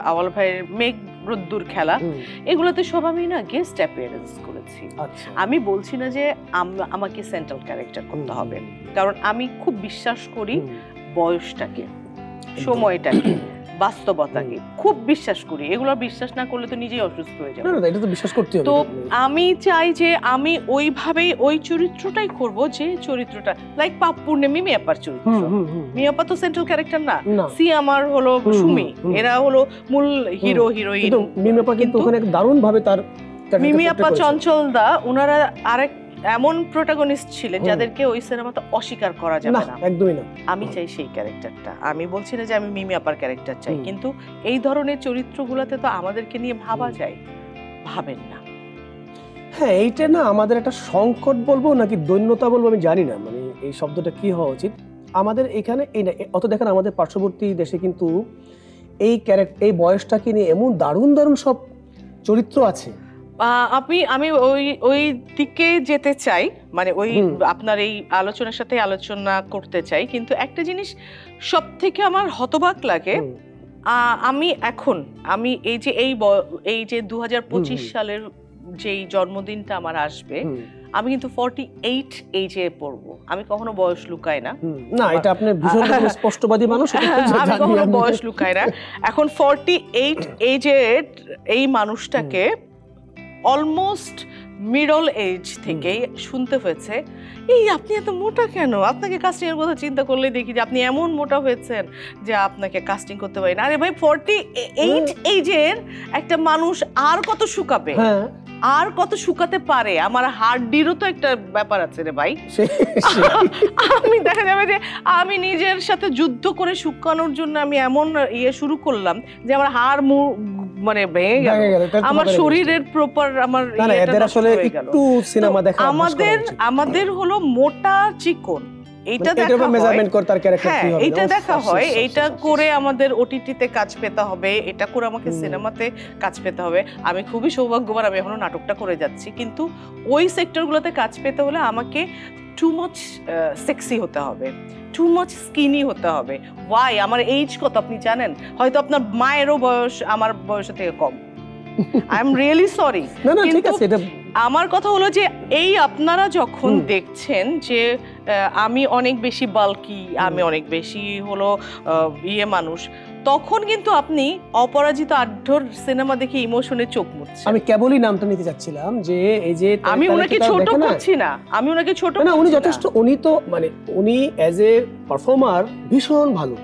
আওয়াল ভাইয়ের মেঘ রোদ্দুর খেলা, এগুলোতে সব আমি না গেস্ট অ্যাপিয়ারেন্স করেছি। আমি বলছি না যে আমাকে সেন্ট্রাল ক্যারেক্টার করতে হবে, কারণ আমি খুব বিশ্বাস করি বয়সটাকে, সময়টাকে, বাস্তবতাকে খুব বিশ্বাস করি। এগুলো বিশ্বাস না করলে তো নিজেই অসুস্থ হয়ে যাবে। না না, এটা তো বিশ্বাস করতে হবে। তো আমি চাই যে আমি ওইভাবেই ওই চরিত্রটাই করব, যে চরিত্রটা লাইক পাপ্পুর মিমি আপার চরিত্র। মিমি আপা তো সেন্ট্রাল ক্যারেক্টার না, সি আমার হলো সুমি, এরা হলো মূল হিরো হিরোইন। কিন্তু মিমি আপা কিন্তু ওখানে দারুণ ভাবে তার মিমি আপা, চঞ্চল দা, ওনারা আরেক এমন প্রোটাগনিস্ট ছিলেন যাদেরকে ওই সিনেমাতে অস্বীকার করা যাবে না। একদমই না। আমি চাই সেই ক্যারেক্টারটা। আমি বলছি না যে আমি মিমি আপার ক্যারেক্টার চাই, কিন্তু এই ধরনের চরিত্রগুলোতে তো আমাদেরকে নিয়ে ভাবা যায়, ভাবেন না। হ্যাঁ, এইটা না আমাদের একটা সংকট বলবো নাকি দৈন্যতা বলবো আমি জানি না, মানে এই শব্দটা কি হওয়া উচিত আমাদের এখানে। এই না অত দেখেন আমাদের পার্শ্ববর্তী দেশে কিন্তু এই বয়সটাকে নিয়ে এমন দারুণ দারুণ সব চরিত্র আছে। আমি ওই দিকে যেতে চাই, মানে ওই আপনার এই আলোচনার সাথে আলোচনা করতে চাই, কিন্তু একটা জিনিস সব থেকে আমার হতবাক লাগে। আমি এই যে 2025 সালের যেই জন্মদিনটা আমার আসবে, আমি কিন্তু 48 এইজে পড়বো। আমি কখনো বয়স লুকাই না। না, এটা আপনি ভীষণ স্পষ্টবাদী মানুষ। আমি কখনো বয়স লুকাই না। এখন 48 এইজের এই মানুষটাকে অলমোস্ট মিডল এজ থেকে শুনতে হয়েছে, এই আপনি এত মোটা কেন, আপনাকে কাস্টিং এর কথা চিন্তা করলে দেখি যে আপনি এমন মোটা হয়েছেন যে আপনাকে কাস্টিং করতে পারি না। আরে ভাই, 48 এইজের একটা মানুষ আর কত শুকাবে, আর কত শুকাতে পারে? আমার হার্ডিরও তো একটা ব্যাপার আছে রে ভাই। আমি দেখা যাবে যে আমি নিজের সাথে যুদ্ধ করে শুকানোর জন্য আমি এমন শুরু করলাম যে আমার হাড় মানে ভেঙে গেল, আমার শরীরের প্রপার আমার একটু সিনেমা দেখা আমাদের হলো মোটা চিকন, এইটা দেখা হয়, এইটা করে আমাদের ওটিটিতে কাজ পেতে হবে, এটা করে আমাকে সিনেমাতে কাজ পেতে হবে। আমি খুবই সৌভাগ্যবান, আমি এখনো নাটকটা করে যাচ্ছি, কিন্তু ওই সেক্টরগুলোতে কাজ পেতে হলে আমাকে টু মাচ সেক্সি হতে হবে, টু মাচ স্কিনি হতে হবে। ওয়াই? আমার এইজ কত আপনি জানেন? হয়তো আপনার মায়েরও বয়স আমার বয়সের থেকে কম। I am really sorry. আমার কথা হলো যে এই আপনারা যখন দেখছেন যে আমি অনেক বেশি বাল্কি, আমি অনেক বেশি হলো মানুষ, তখন কিন্তু আপনি অপরাজিত আঢ্যর সিনেমা দেখে ইমোশনে চোখ মুছছেন। আমি কেবলই নামটা নিতে চাচ্ছিলাম যে এই যে আমি ওনাকে ছোট করছি না, আমি ওনাকে ছোট না, উনি যথেষ্ট, উনি তো মানে উনি অ্যাজ এ পারফর্মার ভীষণ ভালো।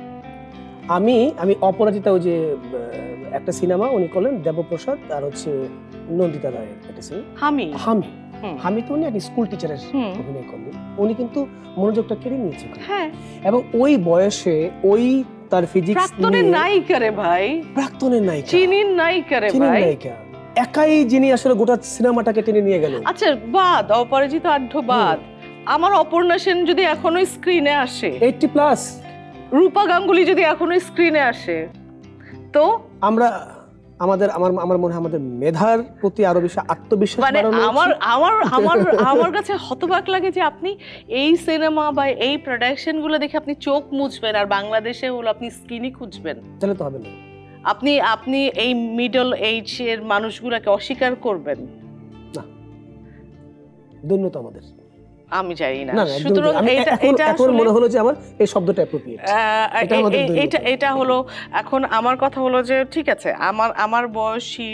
আমি অপরাজিতা, ওই যে একটা সিনেমা উনি করলেন দেবপ্রসাদ আর হচ্ছে নন্দিতা রায়ের একটা সিনেমা হামি তো উনি এক স্কুল টিচারের অভিনয় করলেন। উনি কিন্তু মনোযোগটা কেড়ে নিয়েছে। হ্যাঁ, এবং ওই বয়সে ওই তার ফিজিক্স প্রাক্তনের নায়িকা রে ভাই, প্রাক্তনের নায়িকা, চিনির নায়িকা রে ভাই, একাই যিনি আসলে গোটা সিনেমাটাকে টেনে নিয়ে গেল। আচ্ছা, বাদ অপরাজিত আঢ্য বাদ, আমার অপর্ণা সেন যদি এখনো স্ক্রিনে আসে, 80+, রূপা গাঙ্গুলি যদি এখনো স্ক্রিনে আসে, তো আমার মনে হয় আমাদের মেধার প্রতি আরো বেশি আত্মবিশ্বাস বাড়ানো। আমার কাছে হতবাক লাগে যে আপনি এই সিনেমা বা এই প্রোডাকশন গুলো দেখে আপনি চোখ মুছবেন, আর বাংলাদেশে হলো আপনি স্কিনি খুঁজবেন। তাহলে তো হবে না। আপনি এই মিডল এজ এর মানুষগুলোকে অস্বীকার করবেন না। ধন্যবাদ আমাদের, আমি জানি না। সুতরাং এখন মনে হলো যে আমার এই শব্দটা অ্যাপ্রোপ্রিয়েট। এটা হলো, এখন আমার কথা হলো যে ঠিক আছে, আমার বয়সী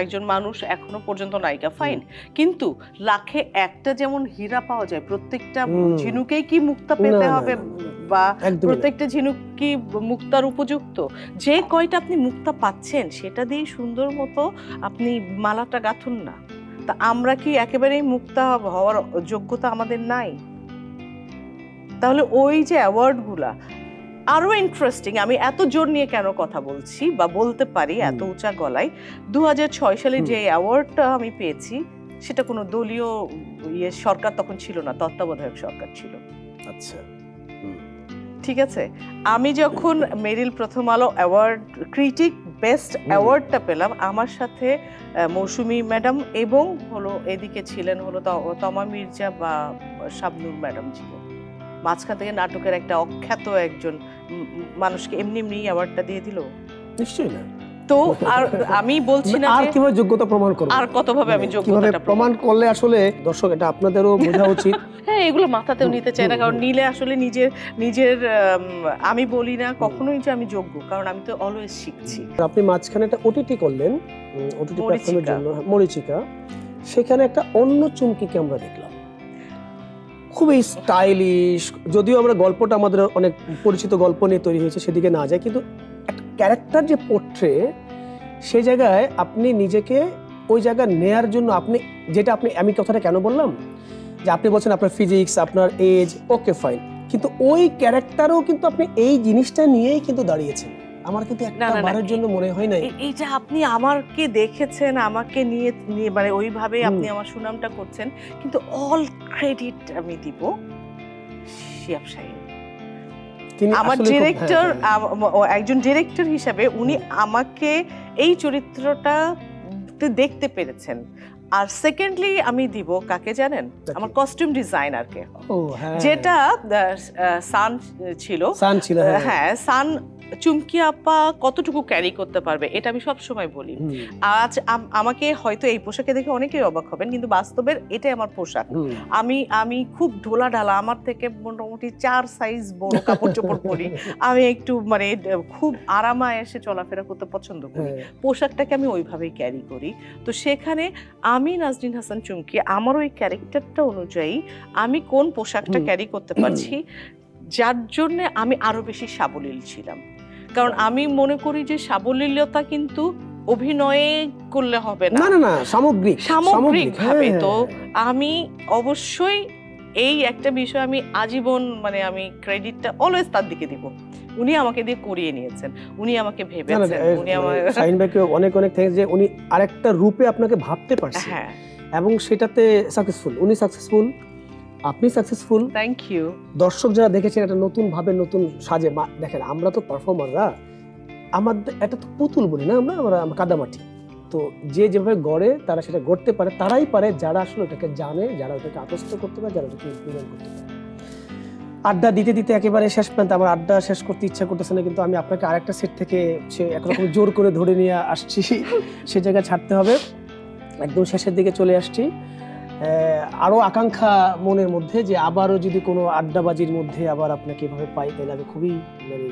একজন মানুষ এখনো পর্যন্ত নায়িকা, ফাইন, কিন্তু লাখে একটা যেমন হীরা পাওয়া যায়, প্রত্যেকটা ঝিনুকেই কি মুক্তা পেতে হবে, বা প্রত্যেকটা ঝিনুক কি মুক্তার উপযুক্ত? যে কয়টা আপনি মুক্তা পাচ্ছেন সেটা দিয়ে সুন্দর মতো আপনি মালাটা গাঁথুন না। তা আমরা কি একেবারেই মুক্তা হওয়ার যোগ্যতা আমাদের নাই? তাহলে ওই যে অ্যাওয়ার্ডগুলা আরো ইন্টারেস্টিং। আমি এত জোর নিয়ে কেন কথা বলছি বা বলতে পারি এত উঁচা গলায়, 2006 সালে যে অ্যাওয়ার্ডটা আমি পেয়েছি, সেটা কোনো দলীয় সরকার তখন ছিল না, তত্ত্বাবধায়ক সরকার ছিল। আচ্ছা, ঠিক আছে। আমি যখন মেরিল প্রথম আলো অ্যাওয়ার্ড ক্রিটিক বেস্ট অ্যাওয়ার্ডটা পেলাম, আমার সাথে মৌসুমী ম্যাডাম এবং হলো এদিকে ছিলেন হলো তমা মির্জা বা শাবনূর ম্যাডাম ছিলেন। মাঝখান থেকে নাটকের একটা অখ্যাত একজন মানুষকে এমনি অ্যাওয়ার্ডটা দিয়ে দিল? নিশ্চয়ই না। তো তো আর আমি বলছি না আর যে কিভাবে যোগ্যতা প্রমাণ করব, আর কতভাবে আমি কিভাবে যোগ্যতাটা প্রমাণ করলে আসলে দর্শক এটা আপনাদেরও বোঝা উচিত। হ্যাঁ, এগুলো মাথাতেও নিতে চাই না, কারণ নিলে আসলে নিজের নিজের আমি বলি না কখনোই যে আমি যোগ্য, কারণ আমি তো অলওয়েজ শিখছি। আপনি মাঝখানে একটা ওটিটি করলেন, ওটিটি প্ল্যাটফর্মের মরীচিকা। জন্য, মরীচিকা, সেখানে একটা অন্য চুমকিকে আমরা দেখলাম, খুবই স্টাইলিশ। যদিও আমরা গল্পটা আমাদের অনেক পরিচিত গল্প নিয়ে তৈরি হয়েছে, সেদিকে না যায়, কিন্তু একটা ক্যারেক্টার যে পোর্ট্রে, সেই জায়গায় আপনি নিজেকে ওই জায়গায় নেয়ার জন্য আপনি যেটা আপনি, আমি কথাটা কেন বললাম যে আপনি বলছেন আপনার ফিজিক্স, আপনার এজ, ওকে ফাইন, কিন্তু ওই ক্যারেক্টারও কিন্তু আপনি এই জিনিসটা নিয়েই কিন্তু দাঁড়িয়েছেন। আমার কিন্তু একটা বারের জন্য মনে হয় নাই। এই যে আপনি আমাকে দেখেছেন, আমাকে নিয়ে মানে ওইভাবে আপনি আমার সুনামটা করছেন, কিন্তু অল ক্রেডিট আমি দিব শিহাব শাহীন। আমার ডিরেক্টর, একজন ডিরেক্টর হিসাবে উনি আমাকে এই চরিত্রটা দেখতে পেরেছেন। আর সেকেন্ডলি আমি দিব কাকে জানেন? আমার কস্টিউম ডিজাইনারকে, যেটা সান ছিল। হ্যাঁ, সান চুমকি আপা কতটুকু ক্যারি করতে পারবে এটা আমি সব সময় বলি। আজ আমাকে হয়তো এই পোশাকে দেখে অনেকেই অবাক হবেন, কিন্তু বাস্তবের এটাই আমার পোশাক। আমি খুব ঢোলা ঢালা, আমার থেকে মোটামুটি 4 সাইজ বড় কাপড় চোপড় পরি। আমি একটু মানে খুব আরামায়েশে চলাফেরা করতে পছন্দ করি। পোশাকটাকে আমি ওইভাবেই ক্যারি করি। তো সেখানে আমি নাজনীন হাসান চুমকি আমার ওই ক্যারেক্টারটা অনুযায়ী আমি কোন পোশাকটা ক্যারি করতে পারছি, যার জন্য আমি আরো বেশি সাবলীল ছিলাম। কারণ আমি মনে করি যে সাবলীলতা কিন্তু অভিনয়ে করলে হবে না, না না, সামগ্রিক ভাবে। তো আমি অবশ্যই এই একটা বিষয় আমি আজীবন মানে আমি ক্রেডিটটা অলওয়েজ তার দিকে দিব। উনি আমাকে দিয়ে করিয়ে নিয়েছেন, উনি আমাকে ভেবেছেন, উনি আমার শাহীন ভাইকে অনেক অনেক থ্যাঙ্কস যে উনি আরেকটা রূপে আপনাকে ভাবতে পারছেন। হ্যাঁ, এবং সেটাতে সাকসেসফুল, উনি সাকসেসফুল, আপনি সাকসেসফুল। Thank you. দর্শক যারা দেখেছেন এটা নতুন ভাবে, নতুন সাজে, দেখেন আমরা তো পারফর্মাররা, আমাদের এটা তো পুতুল বলি না আমরা কাদামাটি। তো যে যেভাবে গড়ে তারা সেটা গড়তে পারে, তারাই পারে যারা আসলে ওটাকে জানে, যারা ওটাকে আত্মস্থ করতে পারে, যারা ওটাকে ইমপ্লিমেন্ট করতে পারে। আড্ডা দিতে দিতে একেবারে শেষ পর্যন্ত আমার আড্ডা শেষ করতে ইচ্ছা করতেছে না, কিন্তু আমি আপনাকে আরেকটা সেট থেকে সে একরকম জোর করে ধরে নিয়ে আসছি, সে জায়গায় ছাড়তে হবে। একদম শেষের দিকে চলে আসছি। আরো আকাঙ্ক্ষা মনের মধ্যে যে আবারও যদি কোনো আড্ডাবাজির মধ্যে আবার আপনাকে এভাবে পাই, তাহলে আমি খুবই মানে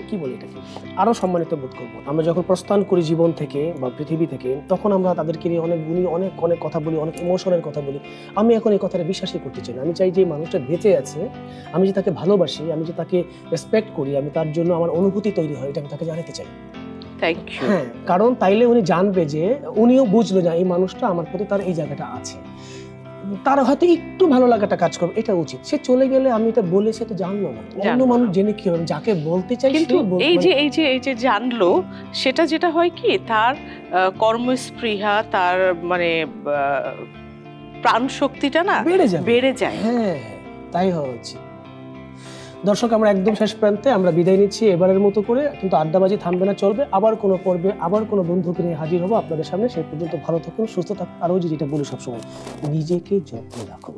কি বলি এটাকে, আরো সম্মানিত বোধ করবো। আমরা যখন প্রস্থান করি জীবন থেকে বা পৃথিবী থেকে, তখন আমরা তাদেরকে নিয়ে অনেক গুণী, অনেক অনেক কথা বলি, অনেক ইমোশনের কথা বলি। আমি এখন এই কথাটা বিশ্বাসই করতে চাই না। আমি চাই যে মানুষটা বেঁচে আছে, আমি যে তাকে ভালোবাসি, আমি যে তাকে রেসপেক্ট করি, আমি তার জন্য আমার অনুভূতি তৈরি হয়, এটা আমি তাকে জানাতে চাই। Thank you. হ্যাঁ, কারণ তাইলে উনি জানবে যে, উনিও বুঝলো যে এই মানুষটা আমার প্রতি তার এই জায়গাটা আছে, তার হয়তো একটু ভালো লাগাটা কাজ করবে, এটা উচিত। সে চলে গেলে আমি এটা বলে সে তো জানলো না, অন্য মানুষ জেনে কি হবে, যাকে বলতে চাই। কিন্তু এই যে জানলো, সেটা যেটা হয় কি, তার কর্মস্পৃহা, তার মানে প্রাণ শক্তিটা না বেড়ে যায়। হ্যাঁ, তাই হওয়া উচিত। দর্শক, আমরা একদম শেষ প্রান্তে আমরা বিদায় নিচ্ছি এবারের মতো করে, কিন্তু আড্ডাবাজি থামবে না, চলবে। আবার কোনো পর্বে আবার কোনো বন্ধুকে নিয়ে হাজির হবো আপনাদের সামনে। সেই পর্যন্ত ভালো থাকুন, সুস্থ থাকুন, আর ওই যেটা বলি সবসময়, নিজেকে যত্ন রাখুন।